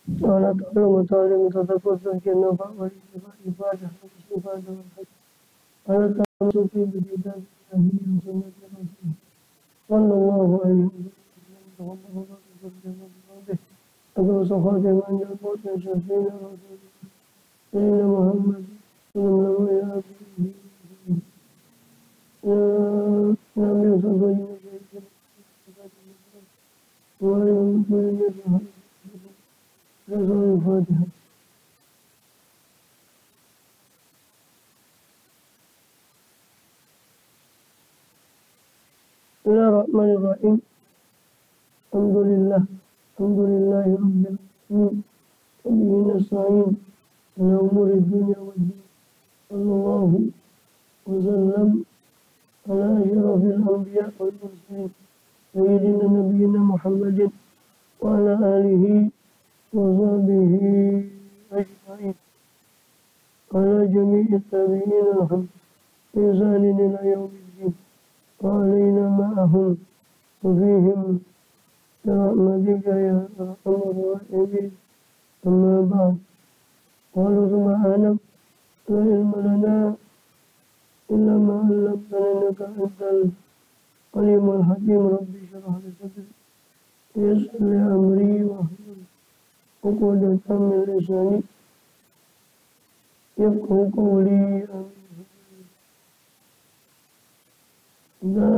ولا تعلم تعلم تتقص النفع والإفادة والاستفادة والحج ولا تمسك بكتاب الله وسنة رسوله صلى الله عليه وسلم أقول صحابي من يقول من شفينا رسول سيدنا محمد صلى الله عليه وسلم نعم يوسف رسول الفاتحة. بسم الله الرحمن الرحيم. الحمد لله رب العالمين وبه نستعين على أمور الدنيا والدين صلى الله وسلم على أشرف الأنبياء والمرسلين سيدنا نبينا محمد وعلى آله وصحبه أجمعين وعلى جميع التابعين لهم بإحسان إلى يوم الدين وعلينا معهم وفيهم برحمتك يا أرحم الراحمين. أما بعد قالوا سبحانك لا علم لنا إلا ما علمتنا إنك أنت العليم الحكيم. رب اشرح لي صدري ويسر لي أمري واحلل عقدة من لساني يفقهوا قولي. آمين. Kita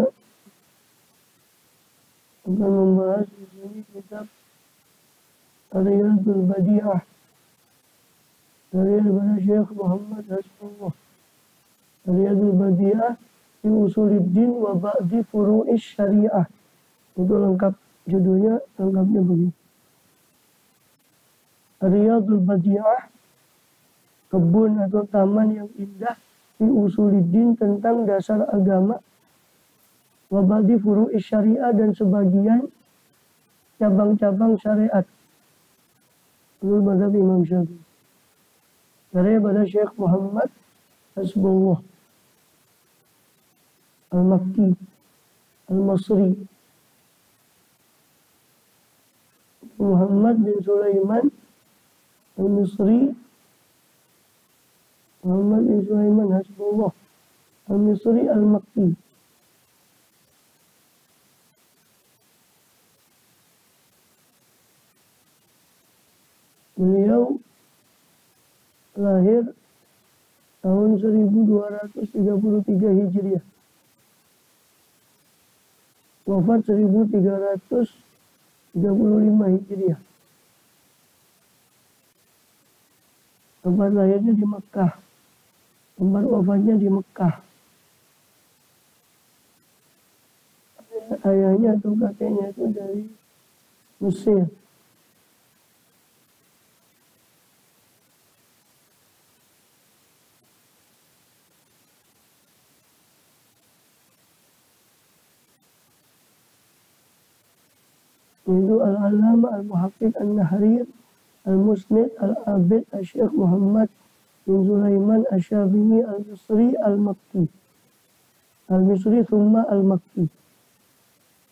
akan membahas di sini kitab Riyadul Badi'ah daripada Syekh Muhammad Hasbullah. Riyadul Badi'ah fi Usuluddin wa Ba'di Furu'is Syariah. Itu lengkap judulnya, lengkapnya begini. Riyadul Badi'ah, kebun atau taman yang indah, fi Usuluddin, tentang dasar agama, wa ba'di furu'is syariah, dan sebagian cabang-cabang syariat. Menurut mazhab Imam Syafi'i. Daripada Syekh Muhammad Hasbullah Al-Makki Al-Masri, Muhammad bin Sulaiman Al-Misri, Muhammad bin Sulaiman Hasbullah Al-Misri Al-Makki. Beliau lahir tahun 1233 Hijriah. Wafat 1335 Hijriah. Tempat lahirnya di Mekah. Tempat wafatnya di Mekah. Ayahnya atau kakeknya itu dari Mesir. Itu Al-Allamah Al-Muhaqqiq An-Nahrir Al-Musnid Al-Abid Al-Syekh Muhammad bin Sulaiman Asy-Syafi'i Al-Misri Al-Makki. Al-Misri thumma Al-Makki.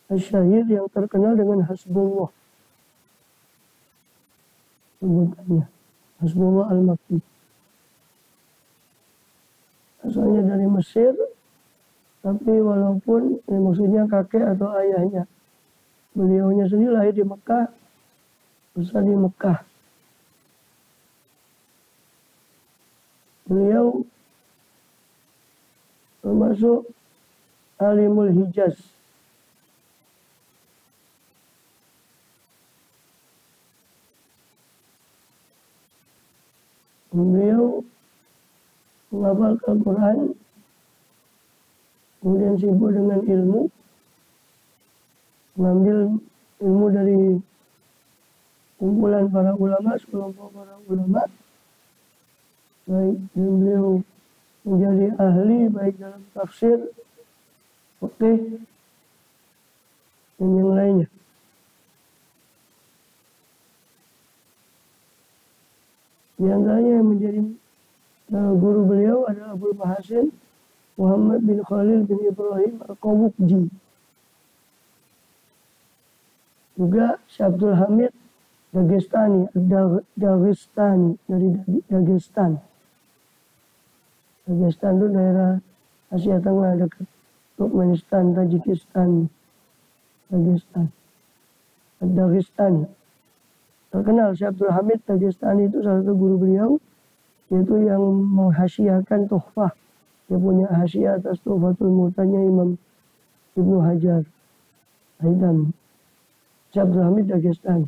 Al-Syahir, yang terkenal dengan Hasbullah. Sebutannya Hasbullah Al-Makki. Asalnya dari Mesir, tapi walaupun maksudnya kakek atau ayahnya, beliaunya sendiri lahir di Mekah, besar di Mekah. Beliau termasuk Alimul Hijaz. Beliau menghafal Al-Quran, kemudian sibuk dengan ilmu, mengambil ilmu dari kumpulan para ulama, sekelompok para ulama. Baik, dan beliau menjadi ahli baik dalam tafsir, fikih, dan yang lainnya. Di antaranya yang menjadi guru beliau adalah Abul Mahasin Muhammad bin Khalil bin Ibrahim Al-Qawuqji. Juga Syekh Abdul Hamid Dagestani, Dagestani dari Dagestan. Dagestan itu daerah Asia Tengah dekat Turkmenistan, Tajikistan, Dagestan. Dagestani. Terkenal Syekh Abdul Hamid Dagestani itu salah satu guru beliau, yaitu yang menghasyiakan tuhfah. Dia punya hasyiah atas Tuhfatul Mu'tanya Imam Ibnu Hajar Haytham. Syekh Abdul Hamid Dagestani.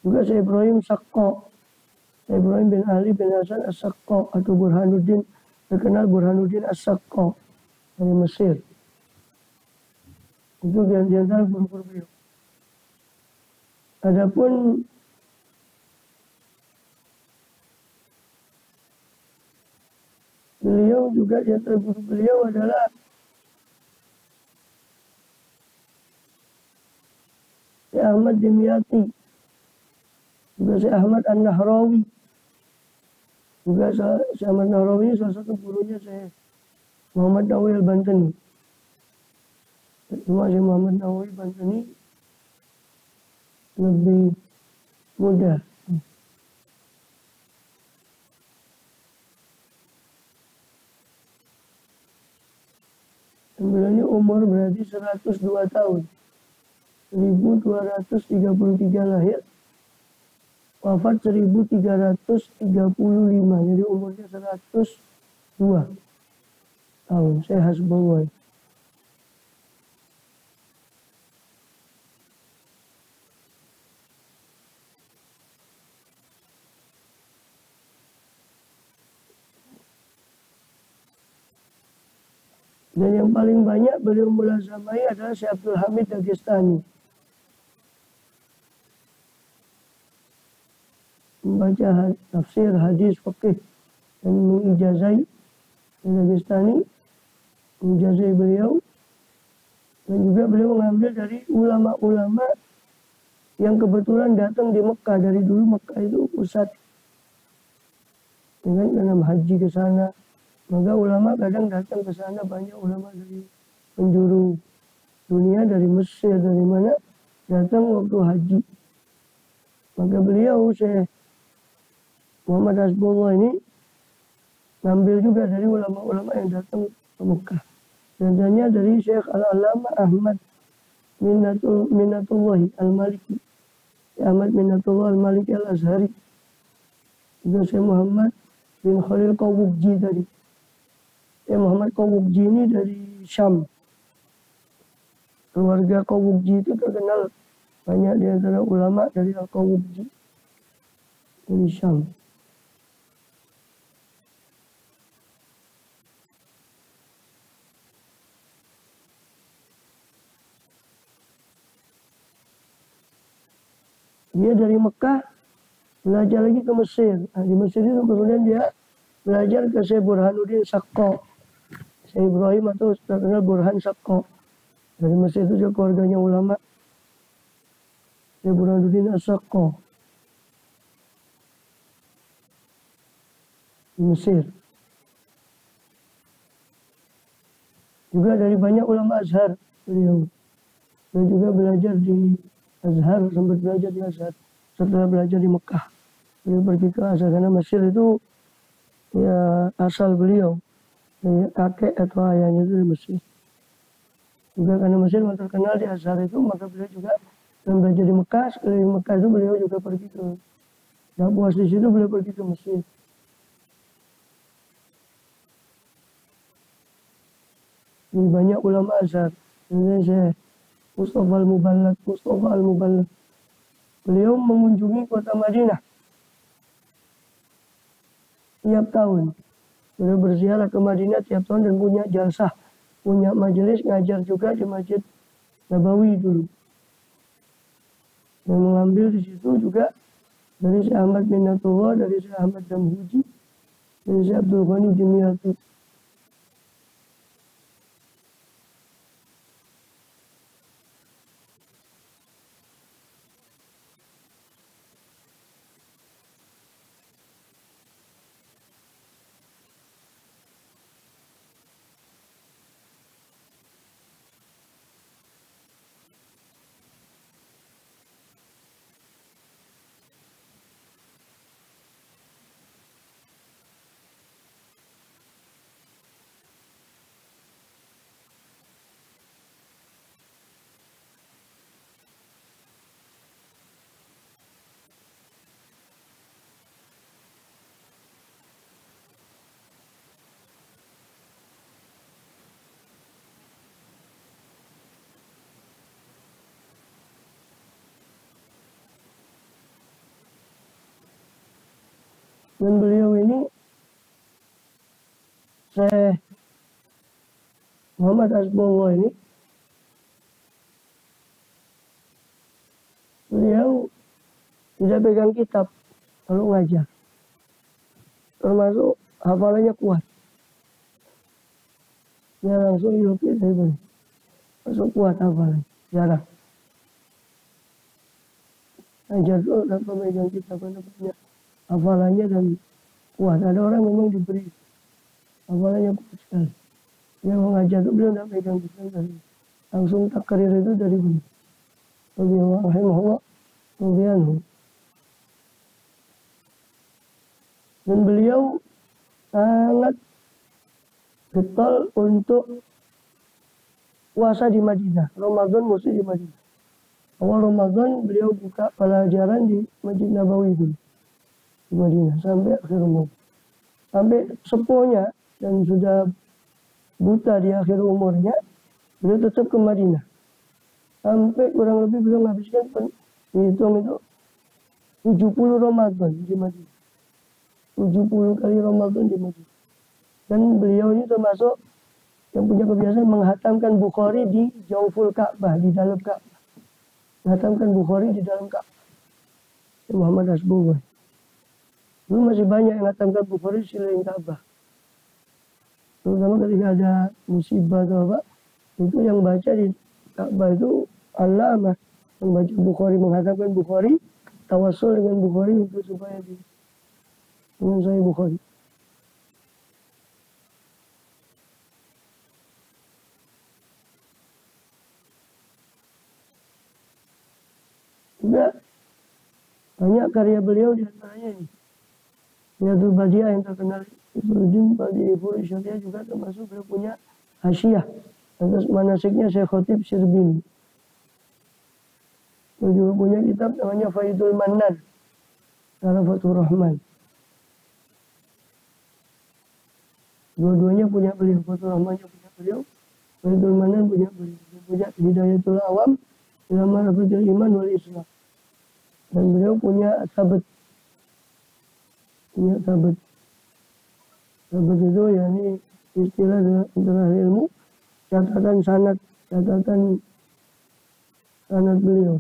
Juga Syekh Ibrahim Sakko, Syekh Ibrahim bin Ali bin Hasan As-Sakko atau Burhanuddin, terkenal Burhanuddin As-Sakko dari Mesir. Itu di antara guru-guru beliau. Adapun beliau juga di antara guru beliau adalah Syekh Ahmad Dimyati, juga Syekh Ahmad An-Nahrawi. Juga Syekh Ahmad Nahrawi salah satu gurunya Syekh Muhammad Nawawi Al-Bantani. Cuma Syekh Muhammad Nawawi Al-Bantani lebih muda. Beliau ini umur berarti 102 tahun. 1233 lahir. Wafat 1335. Jadi umurnya 102 tahun. Saya hasbullah. Dan yang paling banyak beliau mulazamai adalah Syekh Abdul Hamid Dagestani. Membaca tafsir, hadis, fikih, dan mengijazai Dagestani, mengijazai beliau. Dan juga beliau mengambil dari ulama-ulama yang kebetulan datang di Mekah. Dari dulu Mekah itu pusat dengan dalam haji ke sana. Maka ulama kadang datang ke sana, banyak ulama dari penjuru dunia, dari Mesir, dari mana, datang waktu haji. Maka beliau, Syekh Muhammad Hasbullah ini, ngambil juga dari ulama-ulama yang datang ke Mekah. Contohnya dari Syekh Al-Alama Ahmad Minnatullahi Al-Maliki. Ahmad Minnatullah Al-Maliki Al-Azhari. Juga Syekh Muhammad bin Khalil Qawwubji tadi. Muhammad Qawwubji ini dari Syam. Keluarga Qawwubji itu terkenal banyak di antara ulama dari Al-Qawwubji dari Syam. Dia dari Mekah belajar lagi ke Mesir. Nah, di Mesir itu kemudian dia belajar ke Syekh Burhanuddin Sakko. Syekh Ibrahim atau terkenal Burhan Sakko. Dari Mesir itu juga keluarganya ulama. Syekh Burhanuddin As-Sakko. Di Mesir. Juga dari banyak ulama Azhar beliau. Beliau juga belajar di Azhar, sempat belajar di Azhar. Setelah belajar di Mekah, beliau pergi ke Azhar karena Mesir itu ya asal beliau. Kakek atau ayahnya itu di Mesir. Juga karena Mesir terkenal di Azhar itu, maka beliau juga belajar di Mekah. Sekali di Mekah itu beliau juga pergi ke, nggak puas di situ beliau pergi ke Mesir. Ini banyak ulama Azhar. Ini saya Mustafa Al-Muballagh. Beliau mengunjungi kota Madinah tiap tahun. Beliau berziarah ke Madinah tiap tahun dan punya jalsah, punya majelis ngajar juga di Masjid Nabawi dulu. Dan mengambil di situ juga dari Syekh Ahmad Minnatullah, dari Syekh Ahmad Damhuji, dari Syekh Abdul Ghani Dimyati. Dan beliau ini Syekh Muhammad Hasbullah ini, beliau tidak pegang kitab kalau ngajar, termasuk hafalannya kuat. Dia langsung ilmu dari beliau, masuk kuat hafalan, jarang. Ngajar tuh tanpa pegang kitab, karena banyak hafalannya dan kuat. Ada orang memang diberi hafalannya kuat sekali. Dia mau ngajar tuh beliau tidak pegang kitab, langsung takrir itu dari beliau. Beliau rahimahullah, kemudian dan beliau sangat getol untuk puasa di Madinah. Ramadan mesti di Madinah. Awal Ramadan beliau buka pelajaran di Masjid Nabawi dulu, di Madinah sampai akhir Ramadan. Sampai sepuhnya dan sudah buta di akhir umurnya, beliau tetap ke Madinah. Sampai kurang lebih beliau menghabiskan hitung itu 70 Ramadan di Madinah. 70 kali Ramadan di Madinah. Dan beliau ini termasuk yang punya kebiasaan menghatamkan Bukhari di Jauful Ka'bah, di dalam Ka'bah. Menghatamkan Bukhari di dalam Ka'bah. Muhammad Hasbullah. Dulu masih banyak yang menghatamkan Bukhari di selain Ka'bah. Terutama ketika ada musibah atau apa, itu yang baca di Ka'bah itu Allamah, yang baca Bukhari, menghatamkan Bukhari, tawassul dengan Bukhari untuk supaya dengan Sahih Bukhari. Juga banyak karya beliau di antaranya ini. Riyadul Badiah yang terkenal, Ibnuddin Badi Ibnu Syariah juga termasuk beliau punya hasyiah atas manasiknya Syekh Khotib Syrbini. Beliau juga punya kitab namanya Faidul Mannan, Syarafatul Rahman. Dua-duanya punya beliau, Fathur Rahmannya punya beliau, Faidul Mannan punya beliau. Dia punya Hidayatul Awam, dalam Ma'rifatul Iman wal Islam. Dan beliau punya Sabat. Punya Sabat. Sabat itu ya ini istilah dalam ilmu, catatan sanad beliau.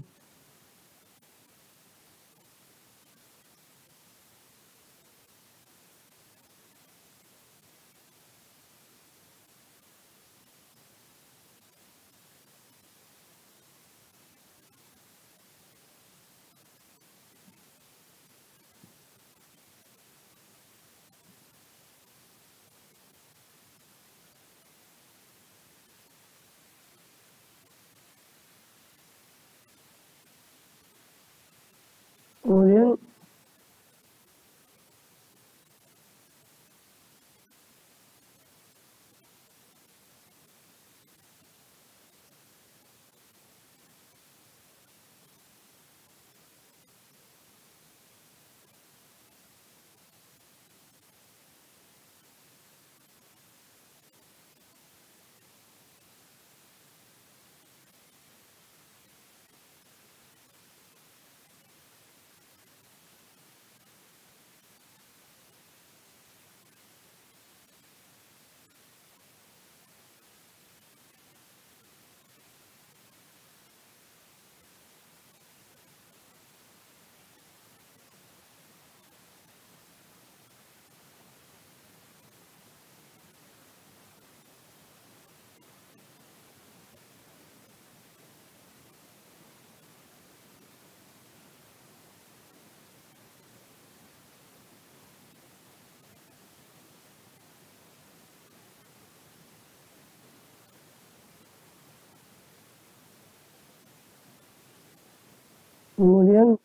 Kemudian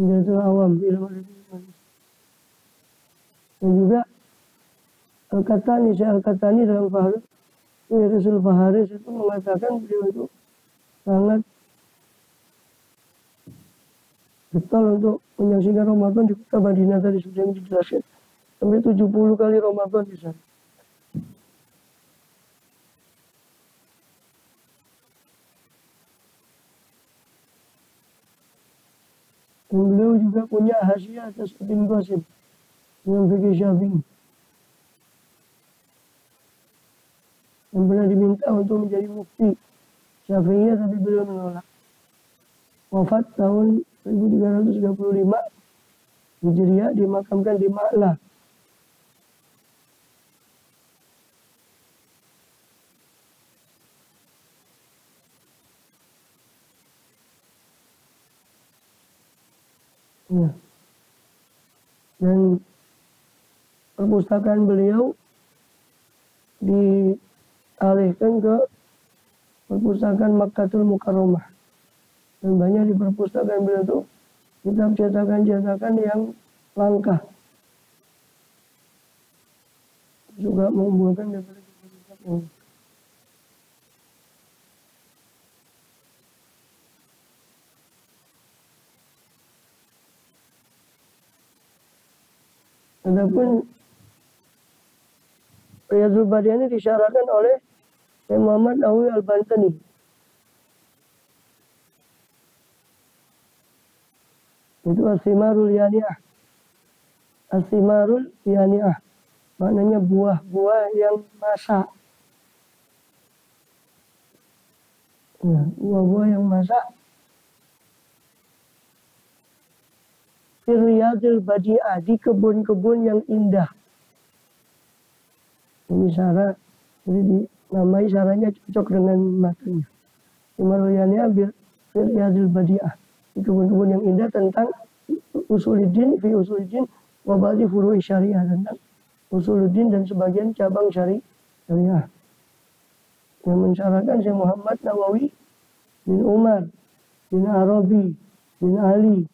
Hidayatul Awam, ilmu iman. Dan juga Al-Qahtani, Syekh Al-Qahtani dalam Rasul Faharis itu mengatakan beliau itu sangat getol untuk menyaksikan Ramadan di kota Madinah, tadi sudah dijelaskan. Sampai 70 kali Ramadan di sana. Dan beliau juga punya hasiah atas Ibn Qasim dengan fikih Syafi'i. Yang pernah diminta untuk menjadi mufti Syafi'iyah tapi beliau menolak. Wafat tahun 1335 Hijriah, dimakamkan di Ma'lah. Ya. Dan perpustakaan beliau dialihkan ke perpustakaan Makkatul Mukarramah. Dan banyak di perpustakaan beliau itu kitab cetakan-cetakan yang langka. Juga mengumpulkan daripada kitab ini. Adapun Riyadul Badiani disyarahkan oleh Syekh Muhammad Nawawi Al-Bantani. Itu As-Simarul Yani'ah. As-Simarul Yani'ah. Maknanya buah-buah yang masak. Ya, buah-buah yang masak. Riyadul Badi'ah, di kebun-kebun yang indah. Ini syarah, jadi dinamai syarahnya cocok dengan matanya. Simarul Yani'ah Riyadul Badi'ah, di kebun-kebun yang indah tentang usuluddin, fi usuluddin, wa ba'di furu'i syariah, tentang usuluddin dan sebagian cabang syariah. Yang mensyarahkan Syekh Muhammad Nawawi bin Umar bin Arabi bin Ali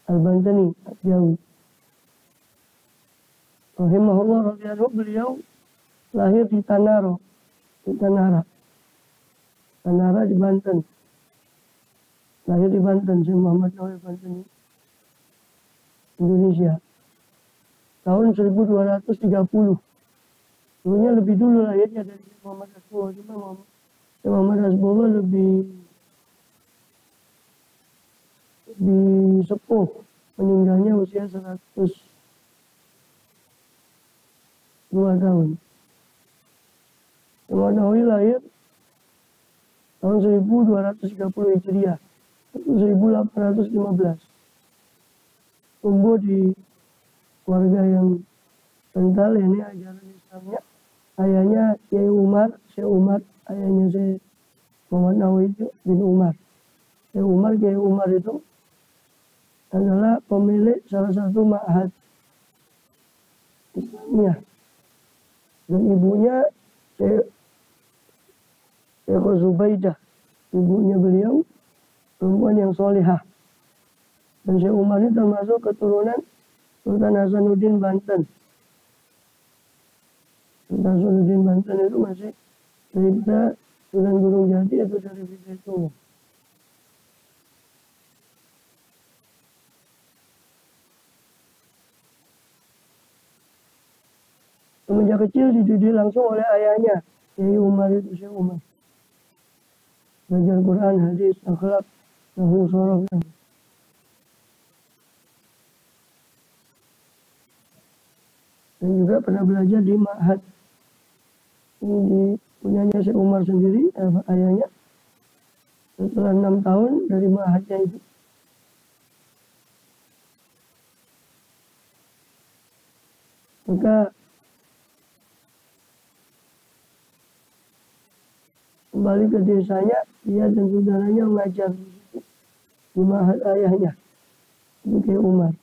Al-Bantani Al-Jawi. Rahimahullah radhiyallahu, beliau lahir di Tanara, Tanara di Banten. Lahir di Banten, Syekh Muhammad Nawawi Bantani, Indonesia. Tahun 1230. Dulunya lebih dulu lahirnya dari Syekh Muhammad Hasbullah. Cuma Syekh Muhammad Hasbullah lebih sepuh, meninggalnya usia 102 tahun. Syekh Muhammad Nawawi lahir tahun 1230 Hijriah, 1815. Tumbuh di keluarga yang kental, ini ajaran Islamnya. Ayahnya Syekh Umar, ayahnya Syekh Muhammad Nawawi bin Umar. Syekh Umar itu adalah pemilik salah satu ma'had Islamiyah. Dan ibunya Syekh Zubaidah, ibunya beliau perempuan yang solehah. Dan Syekh Umar ini termasuk keturunan Sultan Hasanuddin Banten. Sultan Hasanuddin Banten itu masih cerita Sunan Gunung Jati, itu dari itu. Semenjak kecil dididik langsung oleh ayahnya, Syekh Umar itu Syekh Umar. Belajar Quran, hadis, akhlak, nahwu, sorof. Dan juga pernah belajar di ma'had. Ini di punyanya Syekh Umar sendiri, ayahnya. Setelah 6 tahun dari ma'hadnya itu. Maka kembali ke desanya, dia dan saudaranya mengajar di situ, di ma'had ayahnya, itu Syekh Umar.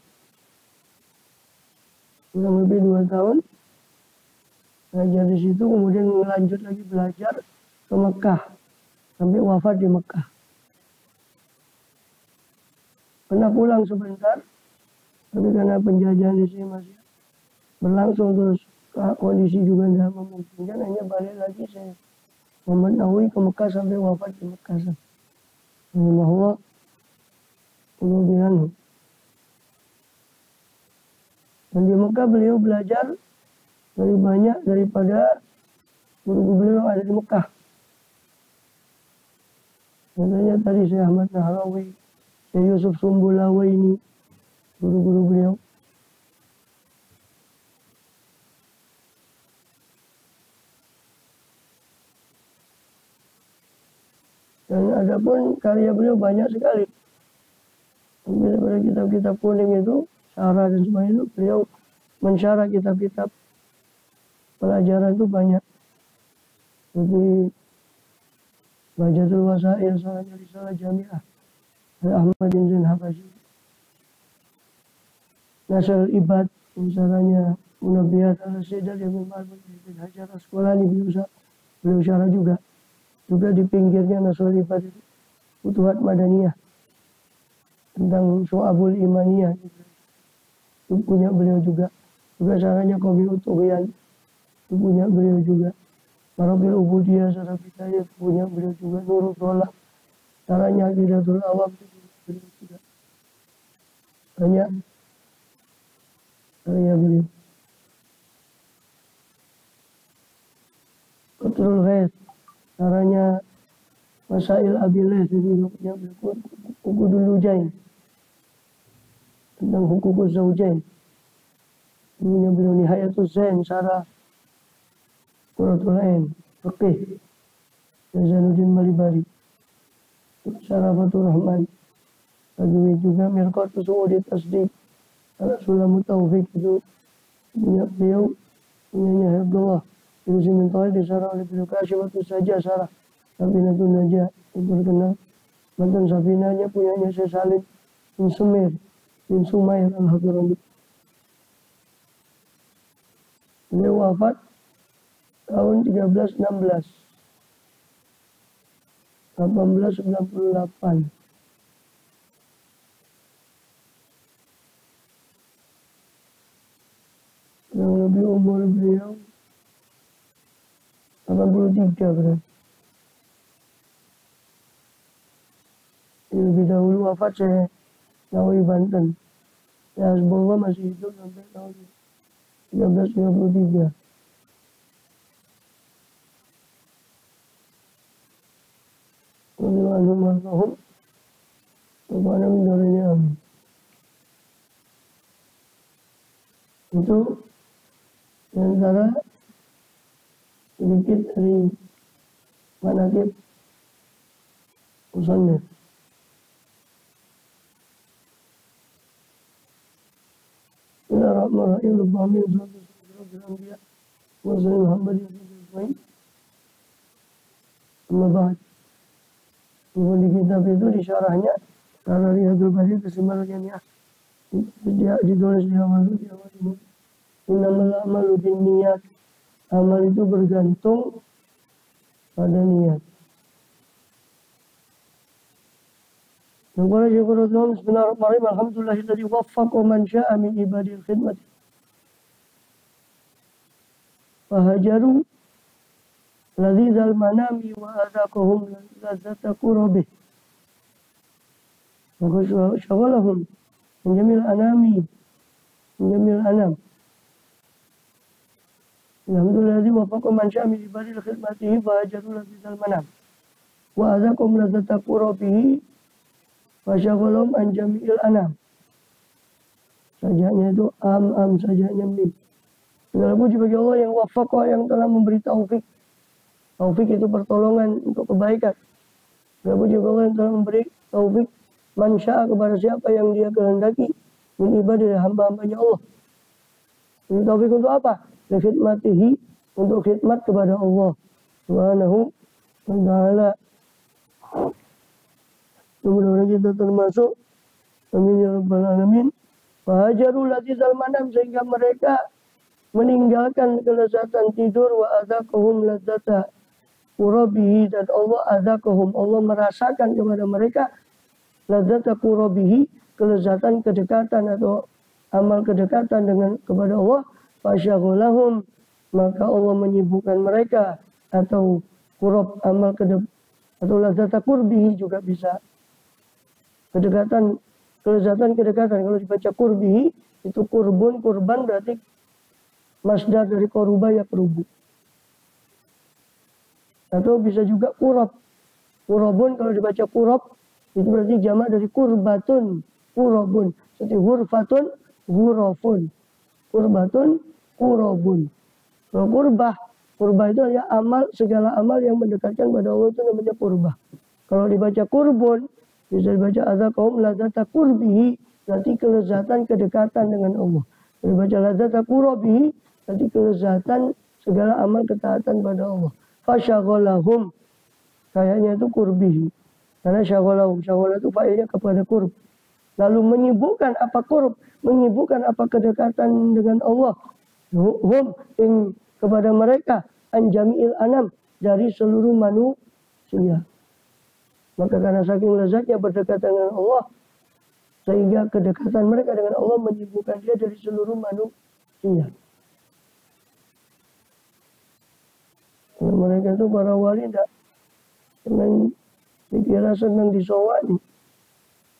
Kurang lebih 2 tahun mengajar di situ, kemudian melanjut lagi belajar ke Mekah sampai wafat di Mekah. Pernah pulang sebentar, tapi karena penjajahan di sini masih berlangsung, terus kondisi juga tidak memungkinkan, hanya balik lagi Syekh Muhammad Nawawi ke Mekah sampai wafat di Mekah. Rahimahullah, kemudian dan di Mekah beliau belajar lebih banyak daripada guru beliau yang ada di Mekah. Contohnya tadi Syekh Ahmad Nahrawi, Yusuf Sumbulawaini, guru-guru beliau. Dan ada pun karya beliau banyak sekali. Pada kitab-kitab kuning itu, syarah dan sebagainya itu, beliau mensyarah kitab-kitab pelajaran itu banyak. Seperti Bajatul Wasail, salahnya Risalah Jami'ah, Ahmad bin Zain Habashi. Nasal Ibad, misalnya Munabiyat al-Sidar, Ibn Ma'bud, Ibn Hajar Asqalani, beliau syarah juga. Juga di pinggirnya Nasal Ibad itu, Futuhat Madaniyah, tentang So'abul Imaniyah. Itu punya beliau juga. Juga syarahnya Qawi Utughyan, itu punya beliau juga. Marabil Ubudiyah, Syarah Bidayah, punya beliau juga. Nurul Tolak, syarahnya Aqidatul Awam, itu beliau juga. Banyak karya beliau. Qatrul Ghaith, caranya Masail Abilah, itu juga punya beliau. Uqudul Lujain, tentang Hukukul Zawjain, itu punya beliau. Nihayatul Zain, syarah Qurratul Ain, Fiqih, Zainuddin Malibari, syarah Fathur Rahman. Bagi juga Mirqatus Su'udi Tasdiq, Sulamut Taufiq, itu punya beliau. Punyanya Abdullah Yunus bin Thawid, disyarah oleh beliau. Kasyifatus Sajah, syarah Safinatun Najah, itu terkenal. Mantan Safinahnya punyanya Syekh Salim bin Sumir bin Sumair Al-Hadrami. Beliau wafat tahun 1316, 1898. Yang lebih umur beliau 83 berarti. Lebih dahulu wafat saya Nawawi Banten. Ya Hasbullah masih hidup sampai tahun 1333. Radhiyallahu anhum wa min dzurriyyatihim, amin. Itu antara sedikit dari manaqib musannif. Bismillahirrahmanirrahim. Rabbil alamin, rabbil anbiya wa sallallahu Muhammadin ajmain. Amma ba'd. Di kitab itu disyarahnya karena Riyadul Bari Kesimpulan Jami'ah, dia ditulis di awal ini. Innamal a'malu binniyat, amal itu bergantung pada niat. Naqala syukurullah, bismillahirrahmanirrahim, alhamdulillahilladzi waffaqa man syaa min ibadil khidmati fahajaru ladzizal manami wa adaqahum ladzata qurbi wa syaghalahum min jamil anami min jamil anam. Alhamdulillahilladzi waffaqa man syaa min ibadil khidmati fahajaru ladzizal manam wa adaqahum ladzata qurbi Wasyaghalum an jami'il anam. Sajanya itu am sajanya mim. Segala puji bagi Allah yang wafaqah, yang telah memberi taufik. Taufik itu pertolongan untuk kebaikan. Segala puji bagi Allah yang telah memberi taufik man syaa kepada siapa yang dia kehendaki min ibadah dari hamba-hambanya Allah. Ini taufik untuk apa? Khidmatihi, untuk khidmat kepada Allah Subhanahu wa ta'ala. Mudah-mudahan kita termasuk, amin ya rabbal alamin. Fahajaru ladzizal manam, sehingga mereka meninggalkan kelezatan tidur, wa adzaqahum ladzata qurabihi, dan Allah adzaqahum, Allah merasakan kepada mereka ladzata qurabihi, kelezatan kedekatan atau amal kedekatan dengan kepada Allah. Fasyaghalahum, maka Allah menyibukkan mereka, atau qurab amal atau ladzata qurbihi juga bisa. Kedekatan, kelezatan kedekatan. Kalau dibaca kurbihi, itu kurban berarti masdar dari koruba ya kerubu. Atau bisa juga kurab. Kurabun kalau dibaca kurab, Itu berarti jamak dari kurbatun, kurobun. Seperti hurfatun, hurofun. Kurbatun, kurobun. Kalau kurbah itu hanya amal, segala amal yang mendekatkan pada Allah itu namanya kurbah. Kalau dibaca kurbun, bisa dibaca azaqahum ladzata kurbihi, berarti kelezatan kedekatan dengan Allah. Kalau dibaca ladzata kurobihi, berarti kelezatan segala amal ketaatan pada Allah. Fasyaghalahum, kayaknya itu kurbihi. Karena syaghalahum, syaghalah itu failnya kepada kurb. Lalu menyibukkan apa kurb? Menyibukkan apa kedekatan dengan Allah? Hum, kepada mereka, anjami'il anam, dari seluruh manusia. Maka karena saking lezatnya berdekatan dengan Allah, sehingga kedekatan mereka dengan Allah menyibukkan dia dari seluruh manusia. Mereka itu para wali tidak dengan dikira senang disowani,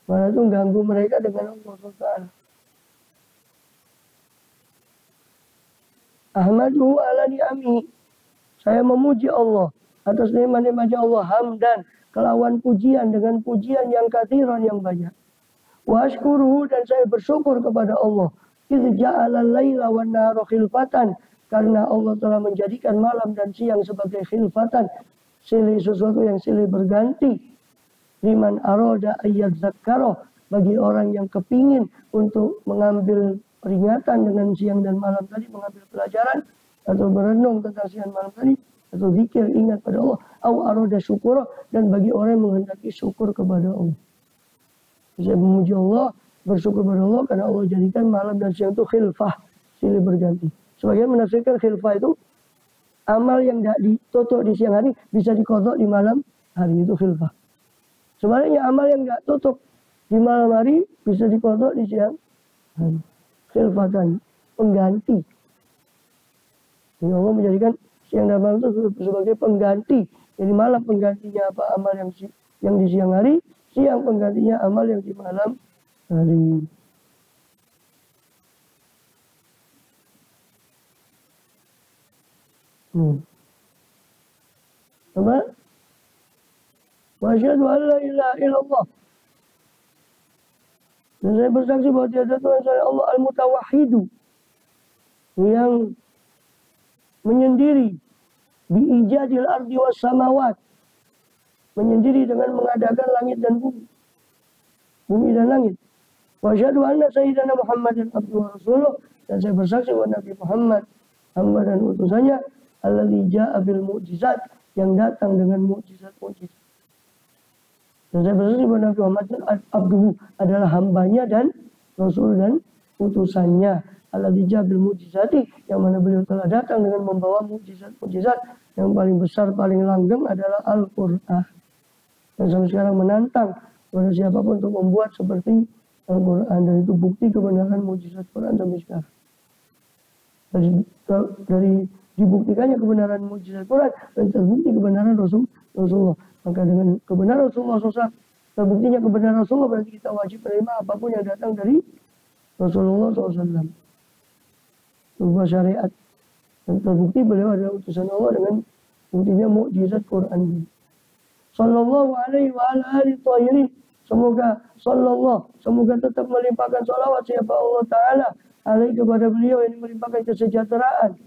malah itu ganggu mereka dengan Allah SWT. Ahmadu ala ni'ami, saya memuji Allah atas nikmat-nikmatnya Allah, hamdan, kelawan pujian dengan pujian yang katsiran yang banyak. Wa ashkuruhu, dan saya bersyukur kepada Allah. Idz ja'ala al-laila wan nahara khilfatan, karena Allah telah menjadikan malam dan siang sebagai khilfatan, silih sesuatu yang silih berganti. Liman aroda ayat zakaro, bagi orang yang kepingin untuk mengambil peringatan dengan siang dan malam tadi, mengambil pelajaran atau berenung tentang siang malam tadi, atau zikir ingat pada Allah. Au aroda syukur, dan bagi orang yang menghendaki syukur kepada Allah. Saya memuji Allah, bersyukur kepada Allah karena Allah jadikan malam dan siang itu khilfah, silih berganti. Sebagian menafsirkan khilfah itu amal yang tidak ditutup di siang hari bisa dikodok di malam hari, itu khilfah. Sebaliknya amal yang tidak tutup di malam hari bisa dikodok di siang hari. Khilfatan, pengganti. Jadi Allah menjadikan siang dan malam itu sebagai pengganti. Jadi malam penggantinya apa? Amal yang di siang hari, siang penggantinya amal yang di malam hari. Apa? Wa asyhadu an la ilaha illallah. Dan saya bersaksi bahwa tiada Tuhan selain Allah al-mutawahhidu, yang menyendiri, biijadil ardi was samawat, menyendiri dengan mengadakan langit dan bumi, bumi dan langit. Wa asyhadu anna sayyidana Muhammadan abduhu wa rasuluh, dan saya bersaksi bahwa Nabi Muhammad hamba dan utusannya, alladzi jaa'a bil mu'jizat, yang datang dengan mukjizat-mukjizat. Dan saya bersaksi bahwa Nabi Muhammad abduhu adalah hambanya dan rasul dan utusannya. Alladzi jaa'a bil mu'jizati, yang mana beliau telah datang dengan membawa mukjizat-mukjizat. Yang paling besar, paling langgeng adalah Al-Quran. Dan sampai sekarang menantang kepada siapapun untuk membuat seperti Al-Quran. Dan itu bukti kebenaran mukjizat Quran sampai sekarang. Dari dibuktikannya kebenaran mukjizat Quran, dan terbukti kebenaran Rasulullah. Maka dengan kebenaran Rasulullah SAW, terbuktinya kebenaran Rasulullah, berarti kita wajib menerima apapun yang datang dari Rasulullah SAW. Berupa syariat. Dan terbukti beliau adalah utusan Allah dengan buktinya mukjizat Quran. Sallallahu alaihi wa alihi thahirin. Semoga tetap melimpahkan salawat siapa Allah Ta'ala alaihi kepada beliau, yang melimpahkan kesejahteraan.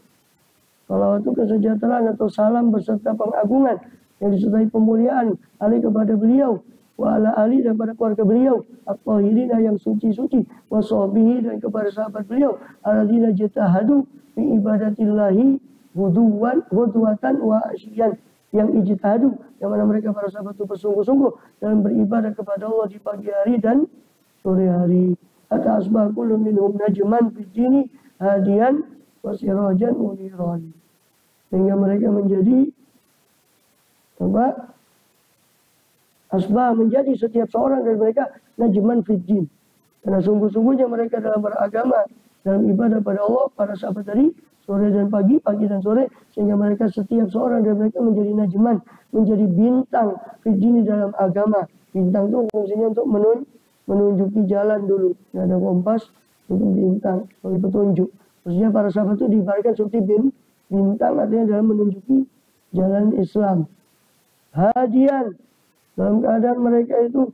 Salawat itu kesejahteraan atau salam beserta pengagungan yang disertai pemuliaan alaihi kepada beliau, wa ala ali, dan pada keluarga beliau, at-thahirin yang suci-suci, wa sahbihi, dan kepada sahabat beliau, alladzina jatahadu fi ibadatillahi ghudwatan wa asyian, yang ijtihadu, yang mana mereka para sahabat itu bersungguh-sungguh dalam beribadah kepada Allah di pagi hari dan sore hari. Hatta asbah kullu minhum najman fid dini hadiyan wa sirajan muniran, sehingga mereka menjadi asbah, menjadi setiap seorang dari mereka najman fid din, karena sungguh-sungguhnya mereka dalam beragama, dalam ibadah pada Allah, para sahabat tadi sore dan pagi dan sore, sehingga mereka setiap seorang dari mereka menjadi najman, menjadi bintang fid din dalam agama. Bintang itu fungsinya untuk menunjuki jalan dulu. Tidak ada kompas, untuk bintang sebagai petunjuk. Maksudnya para sahabat itu diibaratkan seperti bintang, artinya dalam menunjuki jalan Islam. Hadian, dalam keadaan mereka itu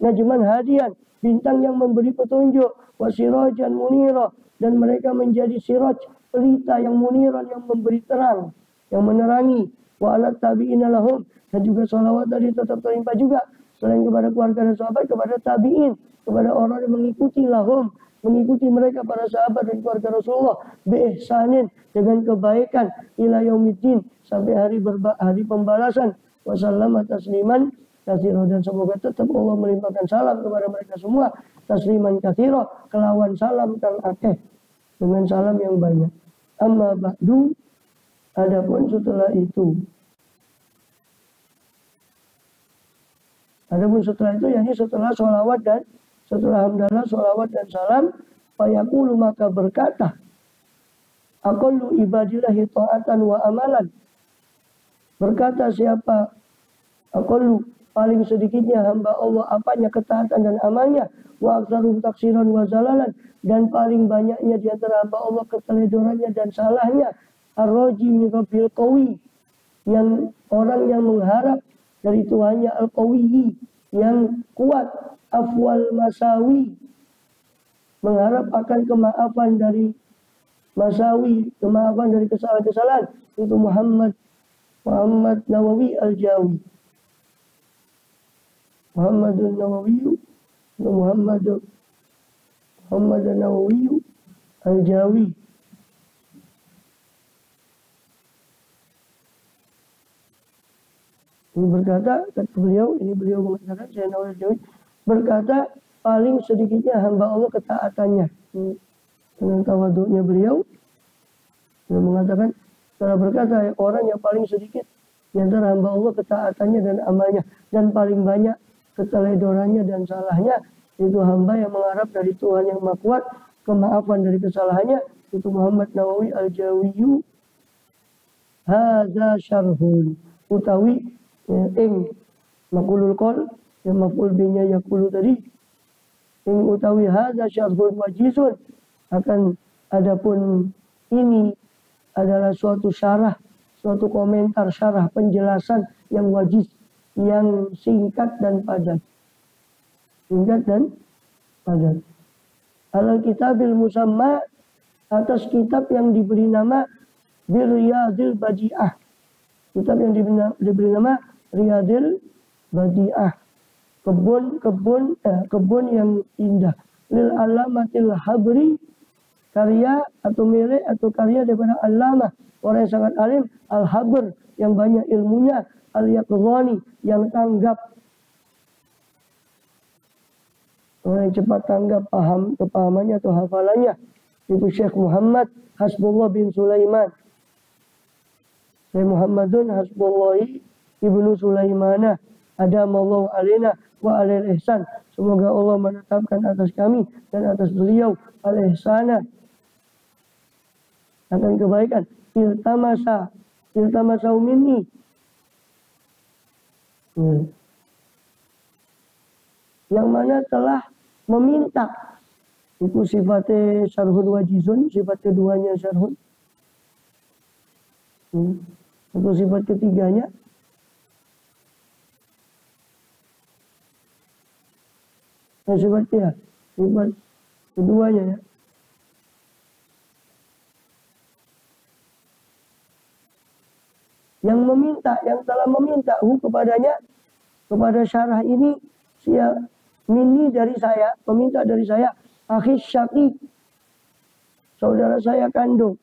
najman hadian, bintang yang memberi petunjuk, wasirajan munira, dan mereka menjadi siraj, pelita yang muniran, yang memberi terang, yang menerangi, wa alat tabi'ina lahum, dan juga salawat tadi tetap terlimpah juga selain kepada keluarga dan sahabat, kepada tabi'in, kepada orang yang mengikuti lahum, mengikuti mereka para sahabat dan keluarga Rasulullah biihsanin, dengan kebaikan, ila yaumiddin, sampai hari pembalasan, wasallama tasliman katsira, dan semoga tetap Allah melimpahkan salam kepada mereka semua, tasliman katsira, kelawan salam kang akeh, dengan salam yang banyak. Amma ba'du, adapun setelah itu, yakni setelah sholawat dan setelah hamdalah, sholawat dan salam, fayaqulu, maka berkata, aqallu ibadillahi ta'atan wa amalan. Berkata siapa? Aqallu, paling sedikitnya hamba Allah apanya, ketaatan dan amalnya, wa aktsaruhum taksiran wa zalalan, dan paling banyaknya di antara hamba Allah keteledorannya dan salahnya, ar-raji min rabbil qawi, yang orang yang mengharap dari Tuhannya al-qawi, yang kuat, afwal masawi, mengharap akan kemaafan dari masawi, kemaafan dari kesalahan-kesalahan, itu Muhammad Nawawi Al-Jawi. Muhammadun Nawawi, Muhammad Nawawi Al-Jawi. Ini berkata, beliau mengatakan, saya Nawawi Al-Jawi berkata, paling sedikitnya hamba Allah ketaatannya. Dengan tawaduknya beliau mengatakan, setelah berkata, orang yang paling sedikit di antara hamba Allah ketaatannya dan amalnya, dan paling banyak keteledorannya dan salahnya, itu hamba yang mengharap dari Tuhan yang Maha Kuat kemaafan dari kesalahannya, itu Muhammad Nawawi Al-Jawiyu. Hadza syarhun, utawi ing maqulul qol, yang maf'ul binya yaqulu tadi, ing utawi hadza syarhun wajizun, akan adapun ini adalah suatu syarah, suatu komentar, syarah, penjelasan yang wajiz, yang singkat dan padat. Singkat dan padat. Al-Kitabil Musamma, atas kitab yang diberi nama Riyadil Badi'ah. Kitab yang diberi nama Riyadil Badi'ah. Kebun yang indah. Lil alamatil habri, karya atau milik atau karya daripada Allamah, orang yang sangat alim, Al-Habr, yang banyak ilmunya, Al-Yaqdhani, yang tanggap, orang yang cepat tanggap kepahamannya atau hafalannya, itu Syekh Muhammad Hasbullah bin Sulaiman. Syekh Muhammadun Hasbullahi ibnu Sulaimana, adamallahu alaina wa alal ihsan. Semoga Allah menetapkan atas kami dan atas beliau al-ihsana, akan kebaikan. Iltamasa minni. Yang mana telah meminta. Itu sifatnya syarhun wajizun, sifat keduanya syarhun. Atau sifat ketiganya. Sifat keduanya ya. Yang meminta, yang telah meminta kepadanya, kepada syarah ini, minni dari saya, meminta dari saya, akhis syaqiq, saudara saya kandung,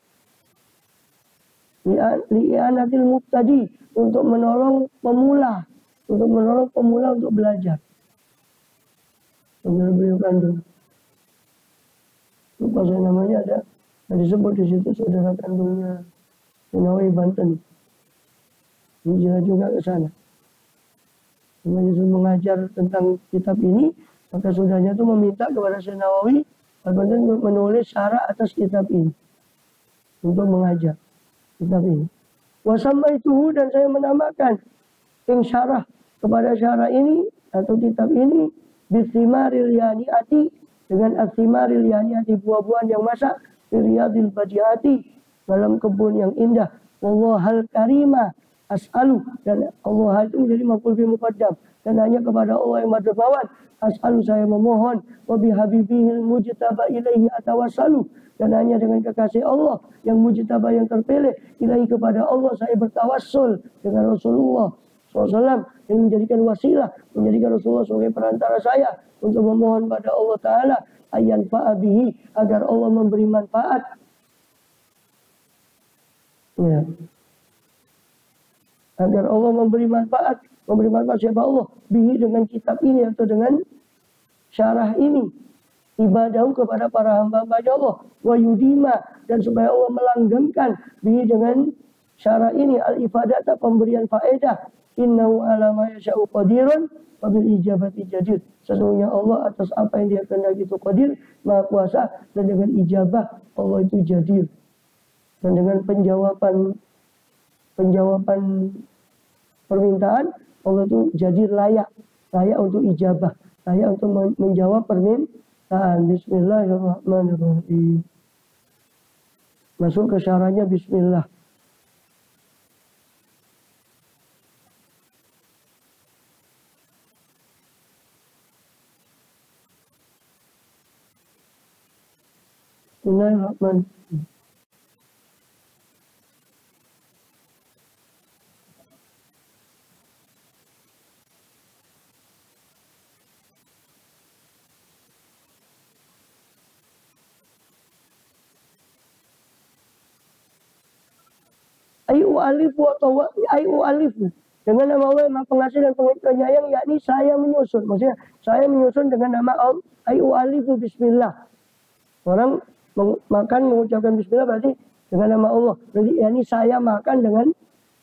li'anatil mubtadi, untuk menolong pemula untuk belajar. Saudara beliau kandung, lupa saya namanya, ada disebut di situ saudara kandungnya Nawawi Banten. Hijrah juga ke sana. Semuanya mengajar tentang kitab ini, maka saudaranya itu meminta kepada Syekh Nawawi Al-Banten untuk menulis syarah atas kitab ini, untuk mengajar kitab ini. Wasammaituhu, dan saya menamakan ing syarah, kepada syarah ini atau kitab ini, bithimaril yaniati, dengan athimaril yaniati, buah-buahan yang masak, riyadil badiati, dalam kebun yang indah, wallahal karimah, as'alu, dan Allah itu menjadi maf'ul bi muqaddam, dan hanya kepada Allah yang dermawan. As'alu, saya memohon, wa bi habibihil mujtaba ilaihi atawassalu, dan hanya dengan kekasih Allah yang mujtaba, yang terpilih, ilaihi, kepada Allah saya bertawassul, dengan Rasulullah SAW yang menjadikan wasilah, menjadikan Rasulullah sebagai perantara saya untuk memohon pada Allah Ta'ala ayan fa'abihi, agar Allah memberi manfaat. Ya. Agar Allah memberi manfaat siapa Allah? Bihi, dengan kitab ini atau dengan syarah ini, ibadahu, kepada para hamba-hambanya Allah, wa yudima, dan supaya Allah melanggamkan bihi, dengan syarah ini, al-ifadata, pemberian faedah. Innahu ala ma yasha'u qadirun wa bil ijabati jadir. Sesungguhnya Allah atas apa yang Dia kehendaki itu qadir, maha kuasa, dan dengan ijabah Allah itu jadir. Dan dengan penjawaban permintaan Allah itu jadir, layak untuk ijabah, layak untuk menjawab permintaan. Bismillahirrahmanirrahim. Masuk ke syarahnya, bismillah. Bismillahirrahmanirrahim. Alifu dengan nama Allah yang Maha Pengasih dan Penyayang, yakni saya menyusun. Maksudnya saya menyusun dengan nama Allah. Alifu bismillah. Orang makan mengucapkan bismillah berarti dengan nama Allah. Berarti yakni saya makan dengan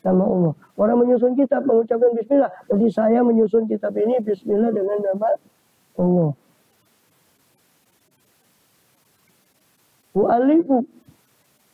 nama Allah. Orang menyusun kitab mengucapkan bismillah, berarti saya menyusun kitab ini bismillah dengan nama Allah. Alifu,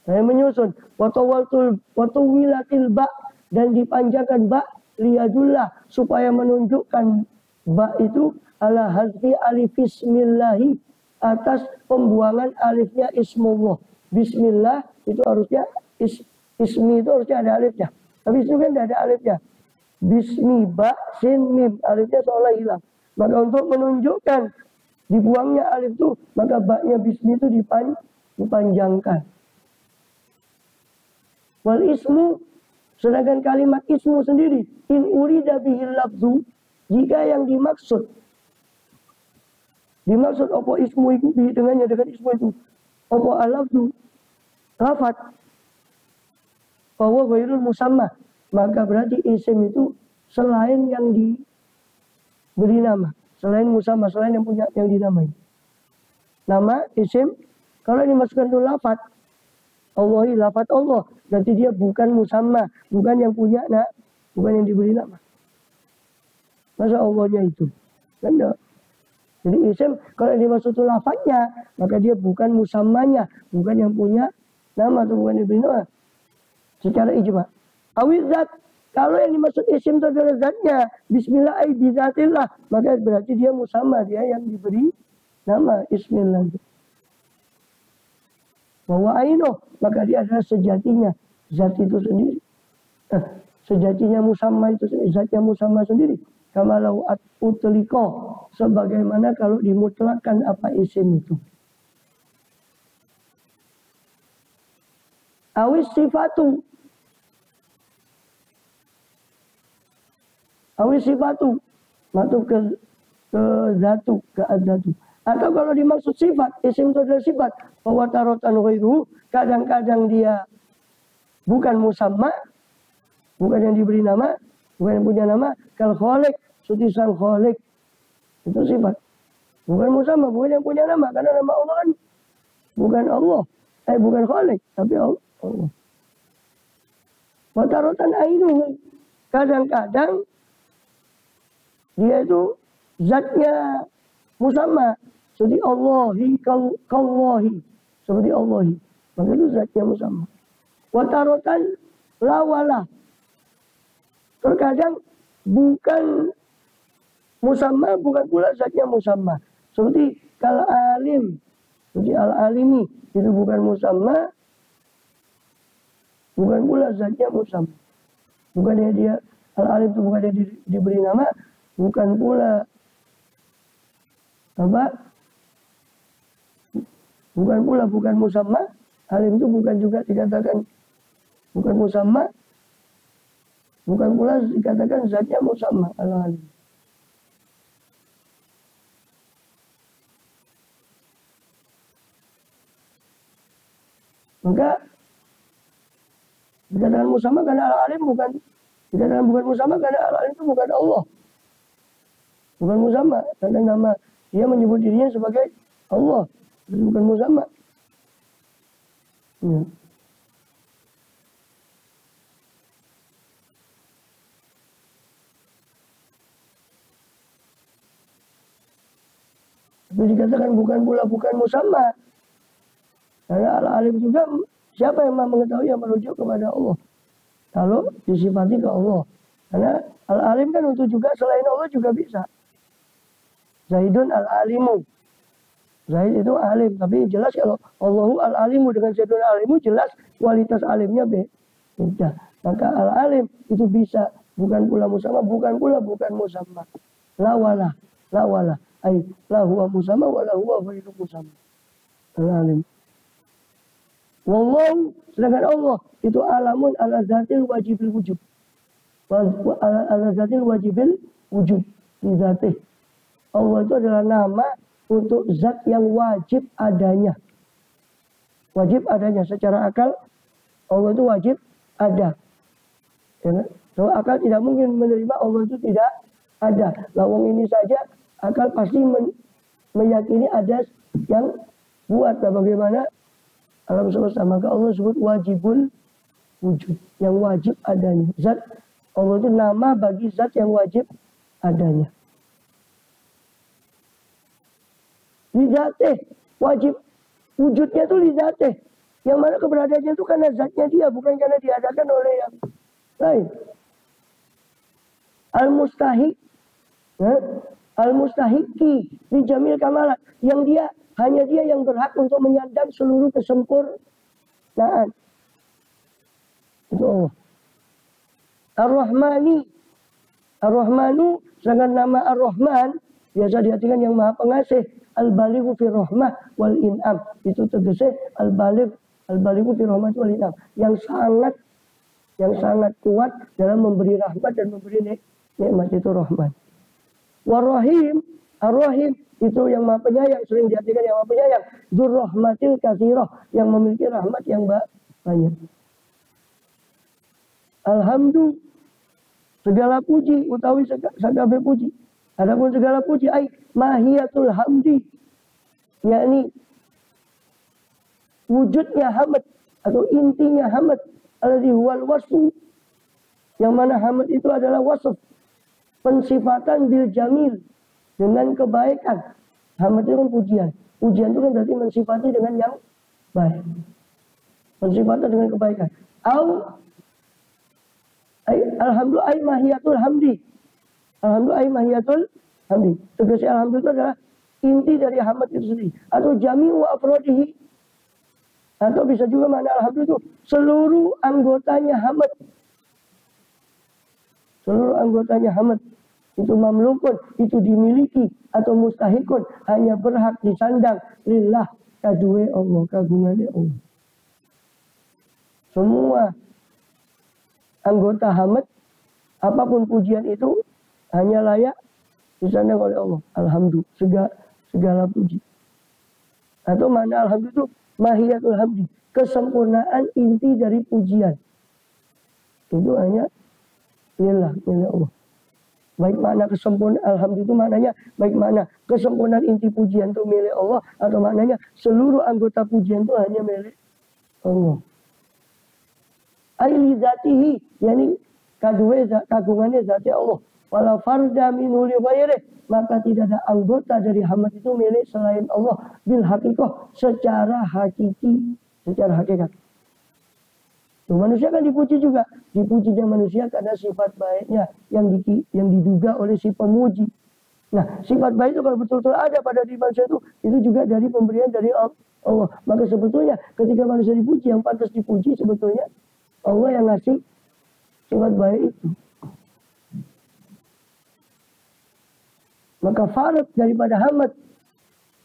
saya menyusun. Watuwilatil ba, dan dipanjangkan ba, liyadullah, supaya menunjukkan ba itu ala hazfi alif bismillahi, atas pembuangan alifnya ismullah. Bismillah itu harusnya ismi itu harusnya ada alifnya, tapi itu kan tidak ada alifnya. Bismi ba sin mim, alifnya seolah hilang. Maka untuk menunjukkan dibuangnya alif itu, maka ba-nya bismi itu dipanjangkan. Wal ismu, sedangkan kalimat ismu sendiri, in urida bihil lafzu, jika yang dimaksud apa ismu itu, dengan ismu itu, apa al-lafzu, lafad, bahwa ghairul musamma, maka berarti isim itu selain yang diberi nama, selain musamma, selain yang dinamai. Nama, isim, kalau dimasukkan itu lafad, Allahi, lafad Allah, berarti dia bukan musamma, bukan yang punya bukan yang diberi nama. Masa Allahnya itu? Kan. Jadi isim kalau dimaksud itu lafadnya, maka dia bukan musammanya, bukan yang punya nama atau bukan yang diberi nama. Secara ijma. Awizat, kalau yang dimaksud isim itu adalah zatnya, bismillah ay bizatillah, maka berarti dia musamma, dia yang diberi nama ismillah. Bahwa aino, maka dia adalah sejatinya zat itu sendiri. Sejatinya musamma itu sendiri, zatnya musamma sendiri. Kamalau utliko, sebagaimana kalau dimutlakkan apa isim itu. Awis sifatu, masuk ke zatu, ke adzatu. Atau kalau dimaksud sifat, isim itu adalah sifat. Bahwa tarotan ghairu, kadang-kadang dia bukan musamma, bukan yang diberi nama, bukan yang punya nama. Kal khaliq, seperti sang khaliq, itu sifat. Bukan musamma, bukan yang punya nama, karena nama Allah kan bukan Allah, bukan khaliq, tapi Allah. Wa tarotan ainuhu, kadang-kadang dia itu zatnya musamma, seperti Allahi, kallahi, seperti Allahi, maka itu zatnya musamma. Watarotan lawala, terkadang bukan musamma, bukan pula zatnya musamma, seperti kal alim, seperti al alimi, itu bukan musamma, bukan pula zatnya musamma. Bukannya dia Al-Alim itu bukannya diberi nama, bukan pula apa? Bukan musamma. Alim itu bukan juga dikatakan bukan musamma, bukan pula dikatakan zatnya musamma Al-Alim. Maka dikatakan musamma karena Al-Alim bukan dikatakan bukan musamma karena Al-Alim itu bukan Allah. Bukan musamma karena nama dia menyebut dirinya sebagai Allah, bukan musamma. Ya. Tapi dikatakan bukan musamma. Karena Al-Alim juga siapa yang mengetahui yang merujuk kepada Allah. Kalau disifati ke Allah. Karena Al-Alim kan untuk juga selain Allah juga bisa. Zaidun Al-Alimu. Zaid itu alim, tapi jelas kalau Allahu Al-Alimu dengan Zaidun Al-Alimu jelas kualitas alimnya beda. Maka Al-Alim itu bisa, bukan pula musamma, bukan musamma. Lawala. Ay la huwa musamma wa la huwa ghairu musamma. Al-Alim. Wallahu, sedangkan Allah itu alamun ala zatil wajibil wujud. Ala zatil wajibil wujud. Di zatih. Allah itu adalah nama untuk zat yang wajib adanya. Wajib adanya secara akal Allah itu wajib ada. Ya, so, akal tidak mungkin menerima Allah itu tidak ada. Lawang ini saja akal pasti meyakini ada yang buat. Nah, bagaimana alam semesta? Maka Allah sebut wajibul wujud, yang wajib adanya. Zat Allah itu nama bagi zat yang wajib adanya. Lizateh, wajib wujudnya itu lizateh. Yang mana keberadaannya itu karena zatnya dia, bukan karena diadakan oleh yang lain. Al-mustahiq, al-mustahiqi di jamil kamalat, yang dia hanya dia yang berhak untuk menyandang seluruh kesempurnaan. Itu Allah. Ar-Rahmani, Ar-Rahmanu, sedangkan nama Ar-Rahman biasa diartikan yang maha pengasih. Al-balighu fi rahmah wal in'am. Itu tegasnya al-balighu fi rahmah wal in'am. Yang sangat kuat dalam memberi rahmat dan memberi nikmat, itu Rahman. War-Rahim, Ar-Rahim itu yang maha penyayang, sering diartikan yang maha penyayang. Dzur-rahmatil katsirah, yang memiliki rahmat yang banyak. Alhamdulillah, segala puji utawi sakabe puji. Adapun segala puji ai mahiyatul hamdi, yakni wujudnya hamd atau intinya hamd, alladzi huwal wasfu, yang mana hamd itu adalah wasf, pensifatan bil jamil, dengan kebaikan. Hamd itu kan pujian. Pujian itu kan berarti mensifati dengan yang baik. Pensifatan dengan kebaikan. Alhamdulillah ay mahiyatul hamdi. Alhamdulillah ay mahiyatul hamdi. Tegasnya alhamdulillah itu adalah inti dari hamd itu sendiri. Atau jami'u afrodihi. Atau bisa juga makna alhamdulillah itu seluruh anggotanya hamd. Seluruh anggotanya hamd. Itu mamlukun, itu dimiliki. Atau mustahikun, hanya berhak disandang. Lillah, kadue Allah, kagungannya Allah. Semua anggota hamd, apapun pujian itu, hanya layak disandang oleh Allah. Alhamdulillah, segala puji. Atau mana alhamdulillah itu mahiyatul hamdi, kesempurnaan inti dari pujian. Itu hanya lillah, milik Allah. Baik makna kesempurnaan alhamdulillah itu maknanya baik makna kesempurnaan inti pujian itu milik Allah, atau maknanya seluruh anggota pujian itu hanya milik Allah. Aili zatihi, yakni kadue kagungannya zati Allah. Wala farda minhu li ghairihi, maka tidak ada anggota dari hamd itu milik selain Allah bil haqiqah, secara hakiki, secara hakikat. Tuh, manusia kan dipuji juga, dipujinya manusia karena sifat baiknya yang diduga oleh si pemuji. Nah, sifat baik itu kalau betul-betul ada pada diri manusia itu juga dari pemberian dari Allah. Maka sebetulnya ketika manusia dipuji, yang pantas dipuji sebetulnya Allah yang ngasih sifat baik itu. Maka farad daripada hamad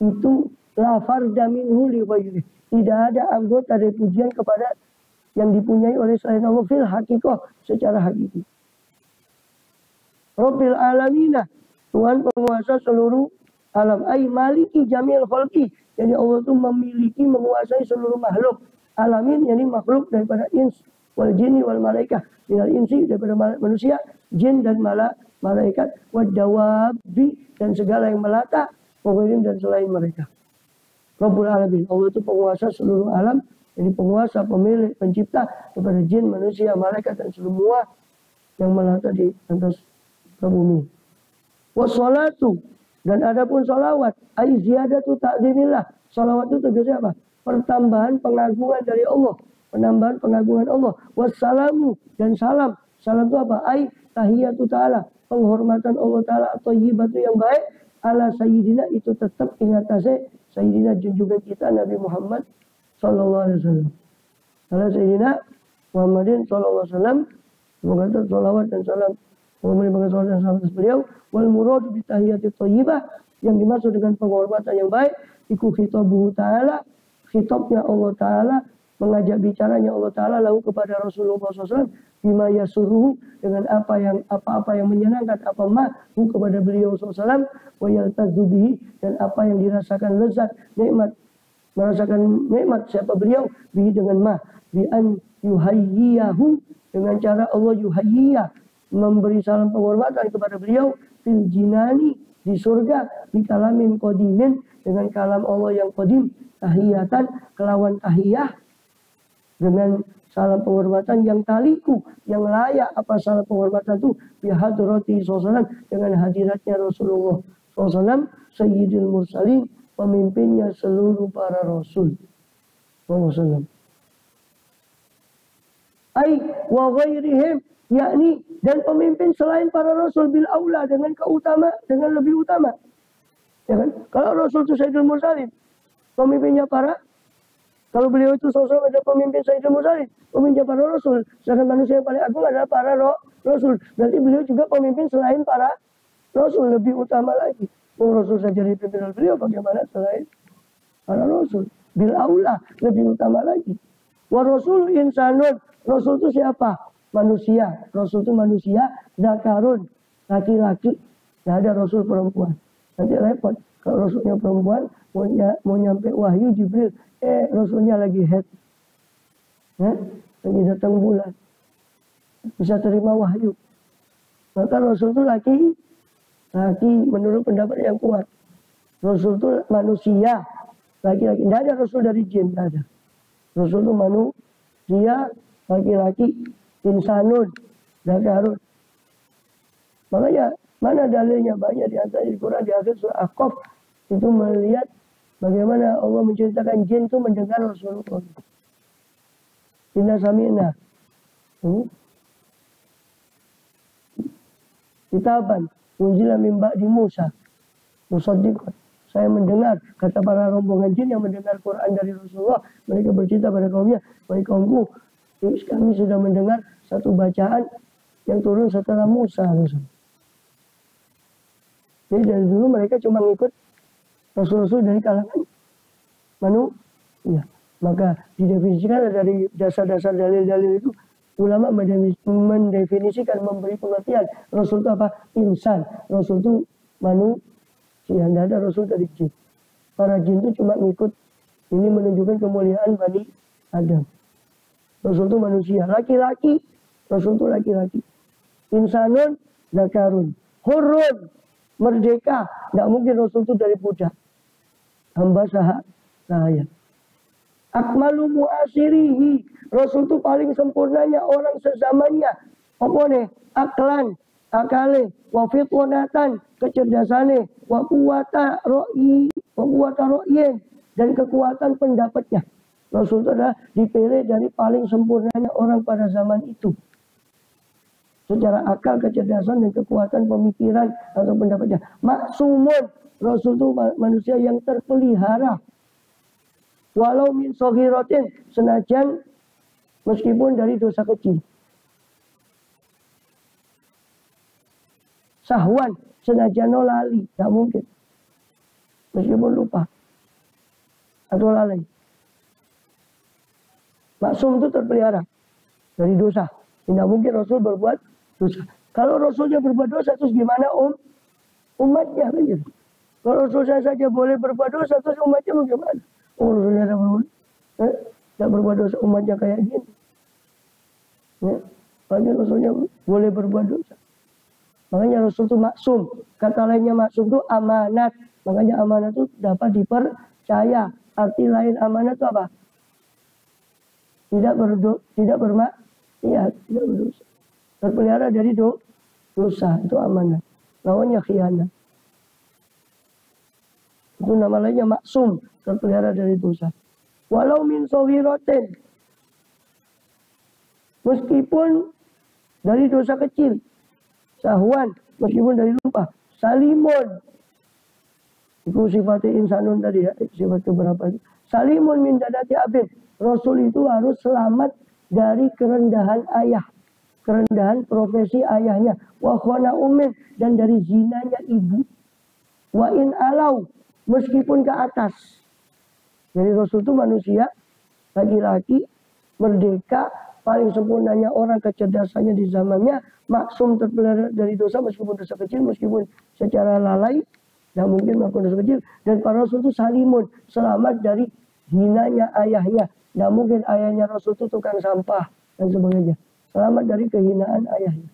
itu la farda minhu li ghairi. Tidak ada anggota dari pujian kepada yang dipunyai oleh selain Allah fil hakikoh, secara hakiki. Rabbil alamina, Tuhan penguasa seluruh alam. Ay maliki jamil khalqi. Jadi Allah itu memiliki, menguasai seluruh makhluk. Alamin, yani makhluk daripada ins, wal jinni wal malaikah. Minal insi, daripada manusia, jin dan malaikat. Wad dawabi, dan segala yang melata. Pengwirim dan selain mereka. Rabbul alamin, Allah itu penguasa seluruh alam. Jadi penguasa, pemilik, pencipta kepada jin, manusia, malaikat dan semua yang melata di atas bumi. Wassalatu, dan adapun salawat, ai ziyadatu ta'dzinillah. Salawat itu tegasnya apa? Pertambahan pengagungan dari Allah, penambahan pengagungan Allah. Wassalamu, dan salam. Salam itu apa? Ai tahiyatu ta'ala, penghormatan Allah Ta'ala atau yibatu yang baik. Ala sayyidina, itu tetap ingat sayyidina junjungan kita Nabi Muhammad sallallahu alaihi wasallam. Ala sayyidina Muhammadin sallallahu alaihi wasallam. Semoga salawat dan salam memberikan salawat dan salam atas beliau. Wal murad bi tahiyati thayyibah, yang dimaksud dengan penghormatan yang baik iku khitabuhu ta'ala, khitabnya Allah Ta'ala, mengajak bicaranya Allah Ta'ala lalu kepada Rasulullah SAW bima yasuruhu, dengan apa-apa yang menyenangkan, apa ma'hu kepada beliau SAW, wa yaltazubihi, dan apa yang dirasakan lezat, nikmat, merasakan nikmat siapa beliau, bihi dengan ma, bi an yuhayyiyahu, dengan cara Allah yuhayyiyah, memberi salam penghormatan kepada beliau, fil jinani, di surga, bi kalamin qadimin, dengan kalam Allah yang qadim, tahiyatan, kelawan tahiyah, dengan salam penghormatan yang taliku, yang layak apa salam penghormatan itu, bi hadrati sallallahu, dengan hadiratnya Rasulullah sallallahu, sayyidil mursalin, pemimpinnya seluruh para rasul sallallahu. Ai wa ghairihim, yakni dan pemimpin selain para rasul, bil aula, dengan dengan lebih utama. Ya kan? Kalau rasul itu sayyidul mursalin, pemimpinnya kalau beliau itu sosok ada pemimpin Sayyidul Mursalin, pemimpin para rasul, sedangkan manusia yang paling agung adalah para rasul. Berarti beliau juga pemimpin selain para rasul, lebih utama lagi. Rasul saja dipimpin oleh beliau, bagaimana selain para rasul? Bil aula, lebih utama lagi. Wa rasul insanun, rasul itu siapa? Manusia. Rasul itu manusia, zakarun, laki-laki. Tidak ada rasul perempuan. Nanti repot. Kalau rasulnya perempuan, mau nyampe wahyu Jibril, rasulnya lagi head, lagi datang bulan, bisa terima wahyu. Maka rasul itu laki menurut pendapat yang kuat. Rasul itu manusia, laki-laki. Tidak ada rasul dari jin, tidak ada. Rasul itu manusia, laki-laki, insanun, zakarun. Makanya mana dalilnya? Banyak di antara di Quran, di akhir surah Ahqaf itu melihat bagaimana Allah menceritakan jin itu mendengar Rasulullah. Inna sami'na kitaban unzila min ba'di Musa musaddiqan. Saya mendengar, kata para rombongan jin yang mendengar Quran dari Rasulullah, mereka bercerita pada kaumnya, wahai kaumku, kami sudah mendengar satu bacaan yang turun setelah Musa. Jadi dari dulu mereka cuma ngikut Rasul-Rasul dari kalangan manusia. Maka didefinisikan dari dasar-dasar dalil-dalil itu, ulama mendefinisikan, memberi pengertian. Rasul itu apa? Insan. Rasul itu manusia. Tidak ada Rasul dari jin. Para jin itu cuma ngikut. Ini menunjukkan kemuliaan Bani Adam. Rasul itu manusia. Laki-laki. Rasul itu laki-laki. Insanun, zakarun. Hurun, merdeka. Tidak mungkin Rasul itu dari budak. Hamba sahaya. Akmalu mu'asirihi. Rasul itu paling sempurnanya orang sezamannya. Apa nih? Aklan, akale, wa fitwanatan, kecerdasane, wa quwata ro'yin, dan kekuatan pendapatnya. Rasul itu adalah dipilih dari paling sempurnanya orang pada zaman itu. Secara akal, kecerdasan, dan kekuatan pemikiran atau pendapatnya. Maksumun, Rasul itu manusia yang terpelihara. Walau min soghiratin, senajan meskipun dari dosa kecil. sahwan, senajan lali, tidak mungkin. Meskipun lupa atau lalai. Maksum itu terpelihara dari dosa. Tidak mungkin Rasul berbuat dosa. Kalau Rasulnya berbuat dosa, terus gimana umatnya kan gitu. Kalau Rasulnya saja boleh berbuat dosa, terus umatnya bagaimana? Rasulnya tidak berbuat dosa, umatnya kayak gini. Ya, bagi Rasulnya boleh berbuat dosa. Makanya Rasul itu maksum. Kata lainnya maksum itu amanat. Makanya amanat itu dapat dipercaya. Arti lain amanat itu apa? Tidak bermaksiat, tidak berdosa. Terpelihara dari dosa, itu amanat. Lawannya khianat. Itu nama lainnya maksum, terpelihara dari dosa. Walau min saghiratin. Meskipun dari dosa kecil. Sahwan, meskipun dari lupa. Salimun. Itu sifatnya insanun tadi ya, sifat keberapa itu. Salimun min dadati abid. Rasul itu harus selamat dari kerendahan ayah. Kerendahan profesi ayahnya. Wa khana ummin, dan dari zinanya ibu. Wa in alau, meskipun ke atas. Jadi Rasul itu manusia, laki-laki, merdeka, paling sempurnanya orang, kecerdasannya di zamannya, maksum terpelihara dari dosa meskipun dosa kecil, meskipun secara lalai, tidak mungkin melakukan dosa kecil. Dan para Rasul itu salimun, selamat dari hinanya ayahnya. Tidak mungkin ayahnya Rasul itu tukang sampah dan sebagainya. Selamat dari kehinaan ayahnya.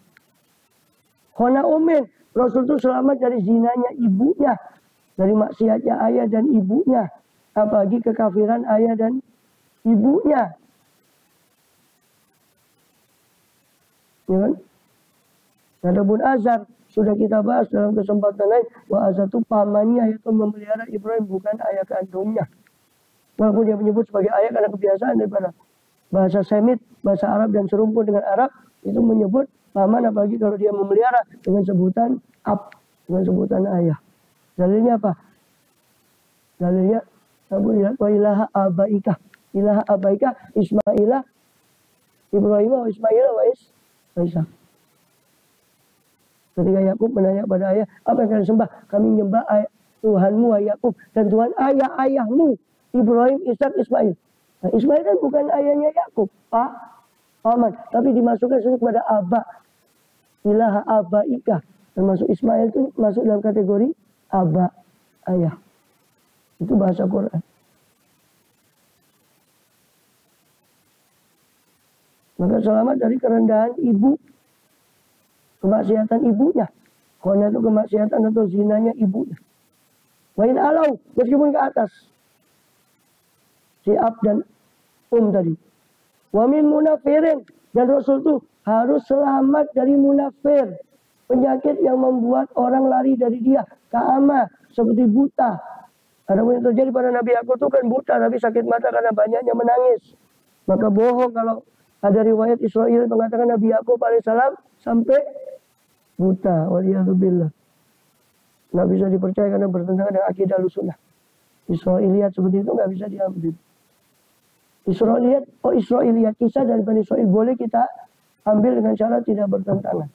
Khona umin, Rasul itu selamat dari zinanya ibunya, dari maksiatnya ayah dan ibunya, apalagi kekafiran ayah dan ibunya. Ya kan? Adapun Azar sudah kita bahas dalam kesempatan lain, bahwa Azar itu pamannya yaitu memelihara Ibrahim, bukan ayah kandungnya. Walaupun dia menyebut sebagai ayah karena kebiasaan daripada bahasa Semit, bahasa Arab dan serumpun dengan Arab, itu menyebut paman, apalagi kalau dia memelihara dengan sebutan ab, dengan sebutan ayah. Dalilnya apa? Dalilnya wa ilaha abaika. Ilaha abaika Ismailah, Ibrahim wa Ismail wa Isa. Ketika Yakub menanya pada ayah, apa yang kalian sembah? Kami menyembah Tuhanmu Yakub dan Tuhan ayahmu Ibrahim, Ishak, Ismail. Nah, Ismail kan bukan ayahnya Yakub, paman, tapi dimasukkan kepada aba, ilaha abaika. Termasuk Ismail itu masuk dalam kategori aba, ayah. Itu bahasa Quran. Maka selamat dari kerendahan ibu, kemaksiatan ibunya. Karena itu kemaksiatan atau zinanya ibunya. Wain alau, meskipun ke atas. Si ab dan tadi. Wamin munafirin, dan Rasul itu harus selamat dari munafir. Penyakit yang membuat orang lari dari dia. Ka'ama, seperti buta. Ada yang terjadi pada Nabi Yakub itu kan buta, tapi sakit mata karena banyaknya menangis. Maka bohong kalau ada riwayat Israel mengatakan Nabi Yakub alaihissalam sampai buta. Waliyahzubillah. Nggak bisa dipercaya karena bertentangan dengan akidah Ahlussunnah. Israiliyat seperti itu nggak bisa diambil. Israiliyat kisah dari Bani Israil boleh kita ambil dengan syarat tidak bertentangan.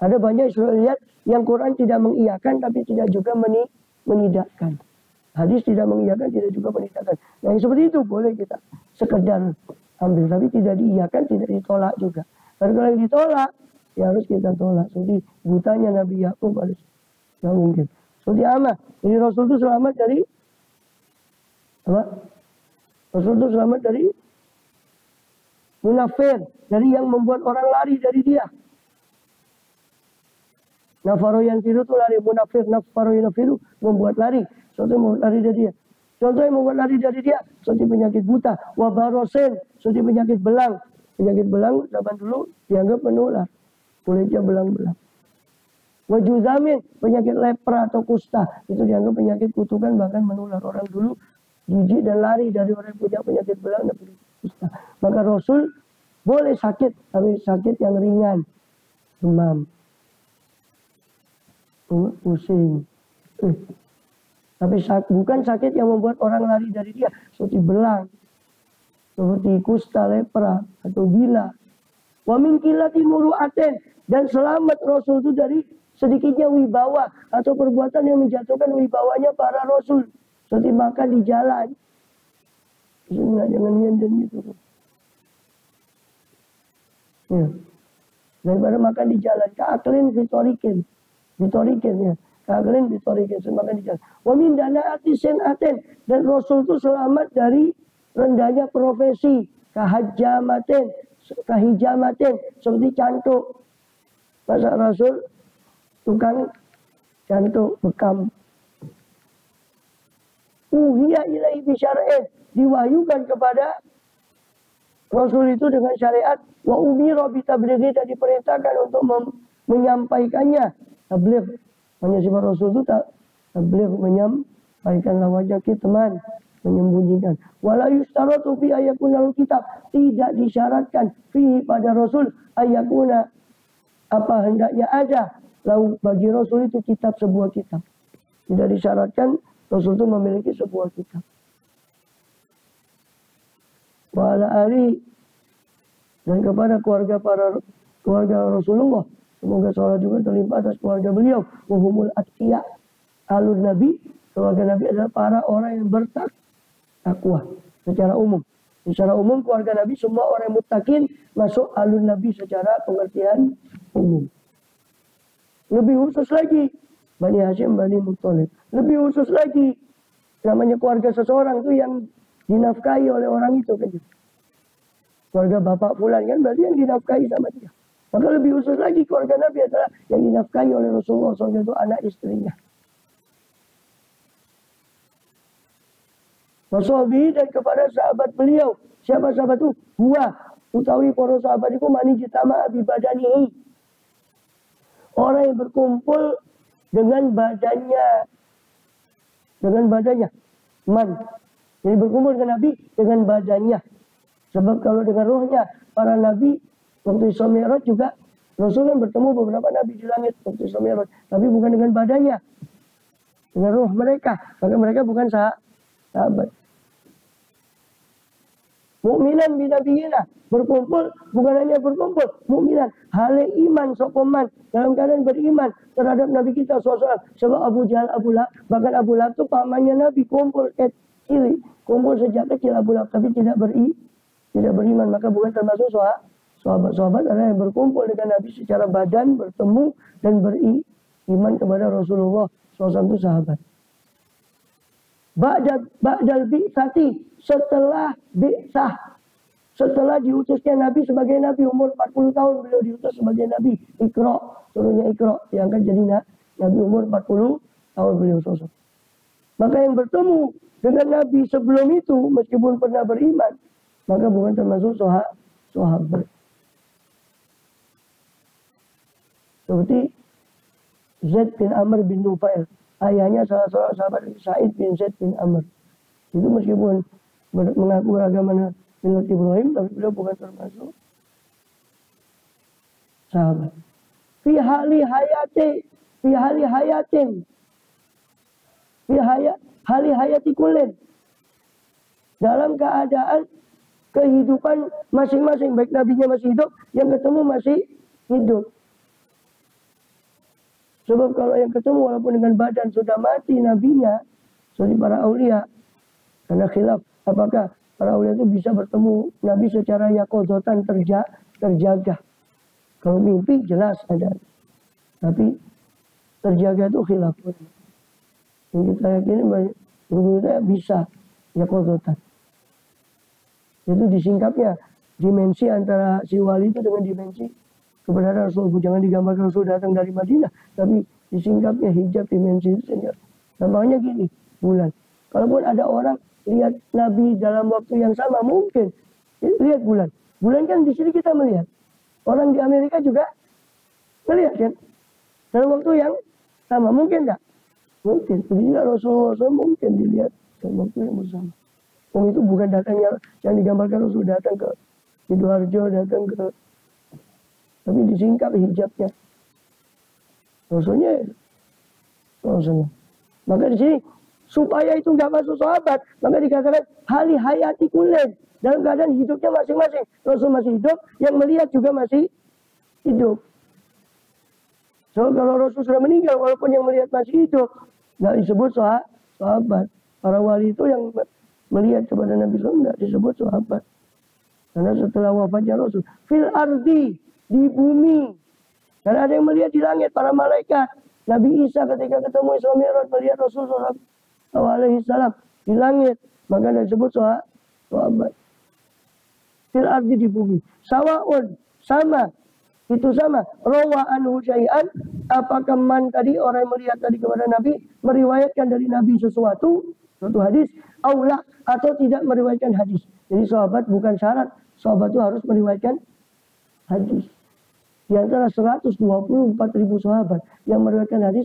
Ada banyak Israiliyat yang Quran tidak mengiyakan tapi tidak juga menidakkan. Hadis tidak mengiyakan, tidak juga menidakkan. Nah, yang seperti itu boleh kita sekedar ambil, tapi tidak diiyakan, tidak ditolak juga. Karena kalau yang ditolak, ya harus kita tolak. Seperti butanya Nabi Yakub, nggak mungkin. Seperti apa? Jadi Rasul itu selamat dari apa? Rasul itu selamat dari munafir, dari yang membuat orang lari dari dia. Nafaro yang tiru itu lari, munafir, nafaro yang tiru membuat lari. Sesuatu yang membuat lari dari dia. Contoh yang membuat lari dari dia, seperti penyakit buta, wabarosen, seperti penyakit belang. Penyakit belang zaman dulu dianggap menular, kulitnya belang-belang. Wajuzamin, penyakit lepra atau kusta, itu dianggap penyakit kutukan bahkan menular. Orang dulu jijik dan lari dari orang yang punya penyakit belang dan kusta. Maka Rasul boleh sakit, tapi sakit yang ringan, demam, pusing. Tapi bukan sakit yang membuat orang lari dari dia, seperti belang, seperti kusta, lepra, atau gila. Wa min qillati muru'atin, dan selamat Rasul itu dari sedikitnya wibawa atau perbuatan yang menjatuhkan wibawanya para rasul, seperti makan di jalan. Jangan nyenden gitu. Ya. Daripada makan di jalan, kaaklin vitorikin ya. Kaaklin vitorikin, makan di jalan. Wa min danaati sinaten, dan rasul itu selamat dari rendahnya profesi, kahijamaten, seperti cantuk. Masa rasul tukang cantuk bekam. Uhiya ilaihi bisyar'in, diwahyukan kepada rasul itu dengan syariat. Wa umira bitablighi, dan diperintahkan untuk menyampaikannya. Tabligh, hanya sifat rasul itu tabligh, menyampaikan lawajah kitman, menyembunyikan. Wala yustaratu fi ayakunal kitab, tidak disyaratkan fi pada rasul ayakuna, apa hendaknya ada lalu bagi rasul itu kitab, sebuah kitab. Tidak disyaratkan rasul itu memiliki sebuah kitab. Wala ali, dan kepada keluarga Rasulullah, semoga salat juga terlimpah atas keluarga beliau. Wahumul atqiya, alun nabi, keluarga nabi adalah para orang yang bertakwa secara umum. Secara umum keluarga nabi semua orang yang muttaqin masuk alun nabi secara pengertian umum. Lebih khusus lagi Bani Hashim, Bani Muttalib. Lebih khusus lagi namanya keluarga seseorang itu yang dinafkahi oleh orang itu kan. Keluarga bapak fulan kan berarti yang dinafkahi sama dia. Maka lebih khusus lagi keluarga Nabi adalah yang dinafkahi oleh Rasulullah SAW, itu anak istrinya. Washabihi, dan kepada sahabat beliau. Siapa sahabat itu? Huwa, utawi para sahabat itu mani jitama abi badanihi, orang yang berkumpul dengan badannya. Dengan badannya. Man. Jadi berkumpul dengan Nabi dengan badannya. Sebab kalau dengan rohnya, para Nabi waktu Isra Mi'raj juga, Rasul kan bertemu beberapa Nabi di langit waktu Isra Mi'raj. Tapi bukan dengan badannya. Dengan roh mereka. Maka mereka bukan sahabat. Mukminan binabiyina, berkumpul, bukan hanya berkumpul, mukminan, hale iman sokoman, dalam keadaan beriman terhadap Nabi kita SAW. Sebab Abu Jahal, Abu Lahab, bahkan Abu Lahab itu pamannya Nabi, kumpul kecil, kumpul sejak kecil Abu Lahab, tapi tidak beriman, maka bukan termasuk sahabat adalah yang berkumpul dengan Nabi secara badan, bertemu dan beriman kepada Rasulullah SAW, itu sahabat. Ba'dal bi'sati, setelah bi'sah, setelah diutusnya Nabi sebagai Nabi, umur 40 tahun beliau diutus sebagai Nabi. Iqra, turunnya Iqra, diangkat jadi Nabi umur 40 tahun beliau sosok. Maka yang bertemu dengan Nabi sebelum itu, meskipun pernah beriman, maka bukan termasuk sahabat. Seperti Zaid bin Amr bin Nufail, ayahnya salah seorang sahabat Sa'id bin Zaid bin Amr. Itu meskipun mengaku agama Nabi Ibrahim, tapi beliau bukan termasuk sahabat. Fi hali hayati kullin, dalam keadaan kehidupan masing-masing, baik nabinya masih hidup, yang ketemu masih hidup. Sebab kalau yang ketemu walaupun dengan badan sudah mati nabinya, seperti para aulia, karena khilaf apakah para aulia itu bisa bertemu Nabi secara yaqozotan, terjaga. Kalau mimpi jelas ada, tapi terjaga itu khilaf. Yang kita yakini banyak guru kita bisa yaqozotan. Itu disingkapnya dimensi antara si wali itu dengan dimensi kebenaran Rasul. Jangan digambarkan Rasul datang dari Madinah, tapi disingkapnya hijab dimensi itu saja. Gampangnya gini, bulan. Kalaupun ada orang lihat Nabi dalam waktu yang sama, mungkin lihat bulan. Bulan kan di sini kita melihat. Orang di Amerika juga melihat kan. Dalam waktu yang sama, mungkin enggak? Mungkin. Jadi Rasulullah SAW mungkin dilihat dalam waktu yang bersama. Itu bukan datangnya yang digambarkan Rasul datang ke Sidoarjo, datang ke, tapi disingkap hijabnya. Rasulnya. Maka di sini supaya itu nggak masuk sahabat, maka dikatakan hali hayati kulen, dalam keadaan hidupnya masing-masing. Rasul masih hidup, yang melihat juga masih hidup. So kalau Rasul sudah meninggal, walaupun yang melihat masih hidup, nggak disebut sahabat. Para wali itu yang melihat kepada Nabi SAW nggak disebut sahabat. Karena setelah wafatnya Rasul, fil ardi, di bumi. Karena ada yang melihat di langit, para malaikat. Nabi Isa ketika ketemu Isra Mi'raj melihat Rasul SAW di langit, maka disebut sahabat. Fil ardi, di bumi. Sawaun, sama. Itu sama. Rawa anhu syai'an. Apakah man tadi, orang yang melihat tadi kepada Nabi, meriwayatkan dari Nabi sesuatu hadis, aula, atau tidak meriwayatkan hadis. Jadi sahabat bukan syarat. Sahabat itu harus meriwayatkan hadis. Di antara 124.000 sahabat yang meriwayatkan hadis,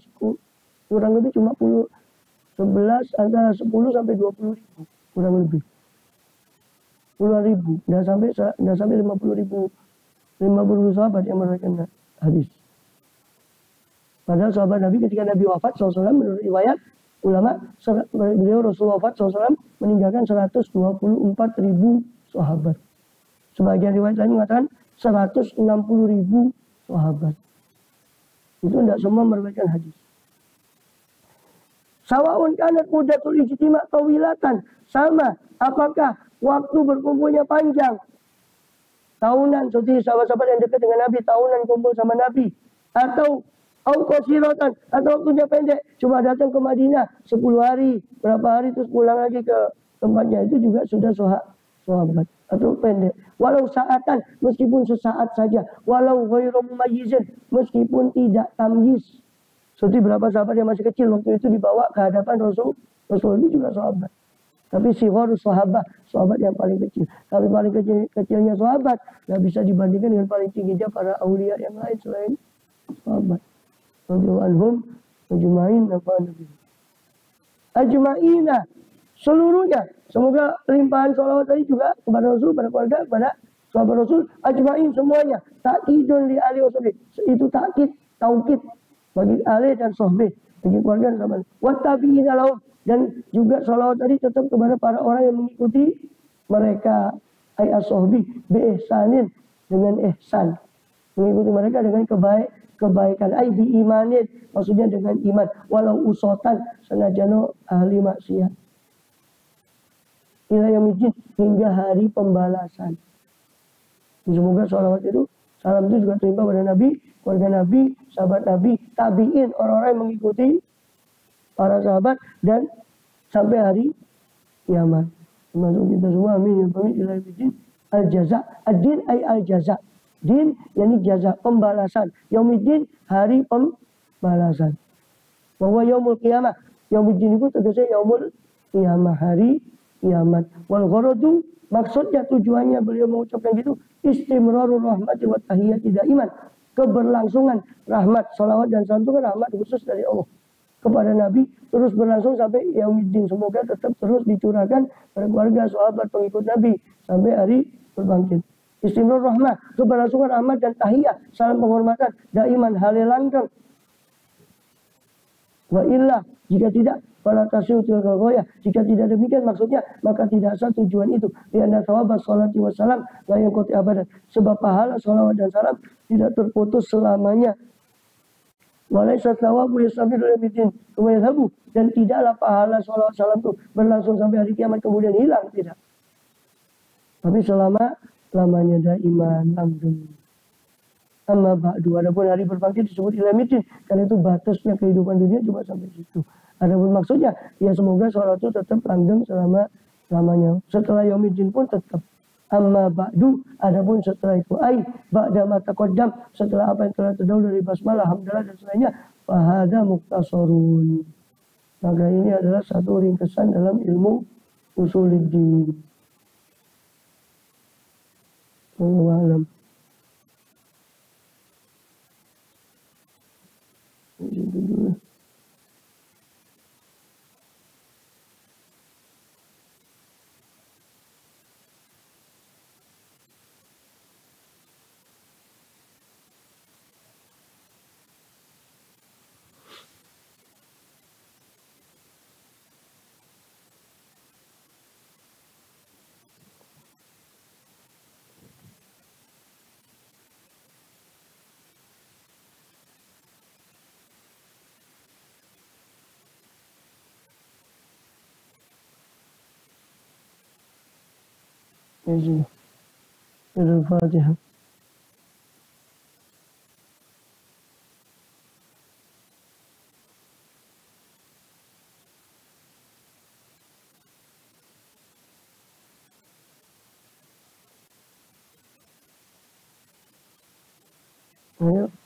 kurang lebih cuma 11, antara 10 sampai 20 ribu. Kurang lebih. Puluhan ribu. Nggak sampai 50 ribu. 50 sahabat yang meriwayatkan hadis. Padahal sahabat Nabi ketika Nabi wafat SAW menurut riwayat ulama, beliau Rasul wafat SAW meninggalkan 124.000 sahabat. Sebagian riwayat lain mengatakan 160.000 sahabat. Itu tidak semua meriwayatkan hadis. Sawaun kanat mudatul ijtima' tawilatan. Sama. Apakah waktu berkumpulnya panjang? Tahunan, seperti sahabat-sahabat yang dekat dengan Nabi, tahunan kumpul sama Nabi. Atau qasiratan, atau waktunya pendek, cuma datang ke Madinah 10 hari, berapa hari terus pulang lagi ke tempatnya, itu juga sudah sahabat. Atau pendek. Walau saatan, meskipun sesaat saja. Walau ghairu mumayyizin, meskipun tidak tamyiz. Seperti berapa sahabat yang masih kecil waktu itu dibawa ke hadapan Rasul. Rasul itu juga sahabat. Tapi sighar sahabat yang paling kecil. Tapi paling kecilnya sahabat nggak bisa dibandingkan dengan paling tingginya para aulia yang lain selain sahabat. Radhiyallahu anhum ajma'in nabi. Ajma'ina, seluruhnya. Semoga limpahan sholawat tadi juga kepada Rasul, kepada keluarga, kepada sahabat Rasul, ajma'in semuanya. Ta'kidun li ali wa sahbihi. Itu taukid bagi ali dan sahbihi, bagi keluarga dan sahabat. Wa tabi'ina lahum. Dan juga sholawat tadi tetap kepada para orang yang mengikuti mereka, ay as-sahbi bi ihsanin, dengan ihsan, mengikuti mereka dengan kebaikan, ay bi imanin, maksudnya dengan iman, walau usotan, senajano ahli maksiat, ila yaumil, hingga hari pembalasan. Semoga sholawat itu, salam itu juga terima pada Nabi, keluarga Nabi, sahabat Nabi, tabi'in, orang-orang yang mengikuti para sahabat, dan sampai hari kiamat. Termasuk kita semua, amin. Al-jaza, ad-din ay al-jaza. Din, yakni jaza, pembalasan. Yaumiddin, hari pembalasan. Bahwa yaumul qiyamah. Yaumiddin itu tegasnya yaumul qiyamah, hari kiamat. Wal gharadu, maksudnya tujuannya beliau mengucapkan gitu, istimrarur rahmati wa tahiyyati daiman. Keberlangsungan rahmat, salawat dan salam itu kan rahmat khusus dari Allah kepada Nabi, terus berlangsung sampai yaumiddin. Semoga tetap terus dicurahkan pada keluarga, sahabat, pengikut Nabi sampai hari berbangkit. Istimror rahmah, keberlangsungan rahmat dan tahiyah, salam penghormatan, daiman, halil langgeng. Wa illa, jika tidak, fala tasiu tilka ghayah. Jika tidak demikian maksudnya, maka tidak sah tujuan itu. Lianna thawaba sholati wassalam la yanqati abadan. Sebab pahala sholawat dan salam tidak terputus selamanya. Walaysa thawabu yastamiru ila yaumiddin wa yadhhabu, dan tidaklah pahala sholawat salam itu berlangsung sampai hari kiamat kemudian hilang, tidak. Tapi lamanya daiman, langgeng. Amma ba'du, adapun hari berbangkit disebut ila yaumiddin, karena itu batasnya kehidupan dunia cuma sampai situ. Adapun maksudnya, ya semoga sholawat itu tetap langgeng lamanya. Setelah yaumiddin pun tetap. Amma ba'du, adapun setelah itu, ay ba'da ma taqaddam, setelah apa yang telah terdahulu dari basmalah, hamdalah dan selainnya, fahada mukhtasarun. Maka ini adalah satu ringkesan dalam ilmu usuluddin. Wallahu a'lam. Ya sudah. Al-Fatihah. Ayo.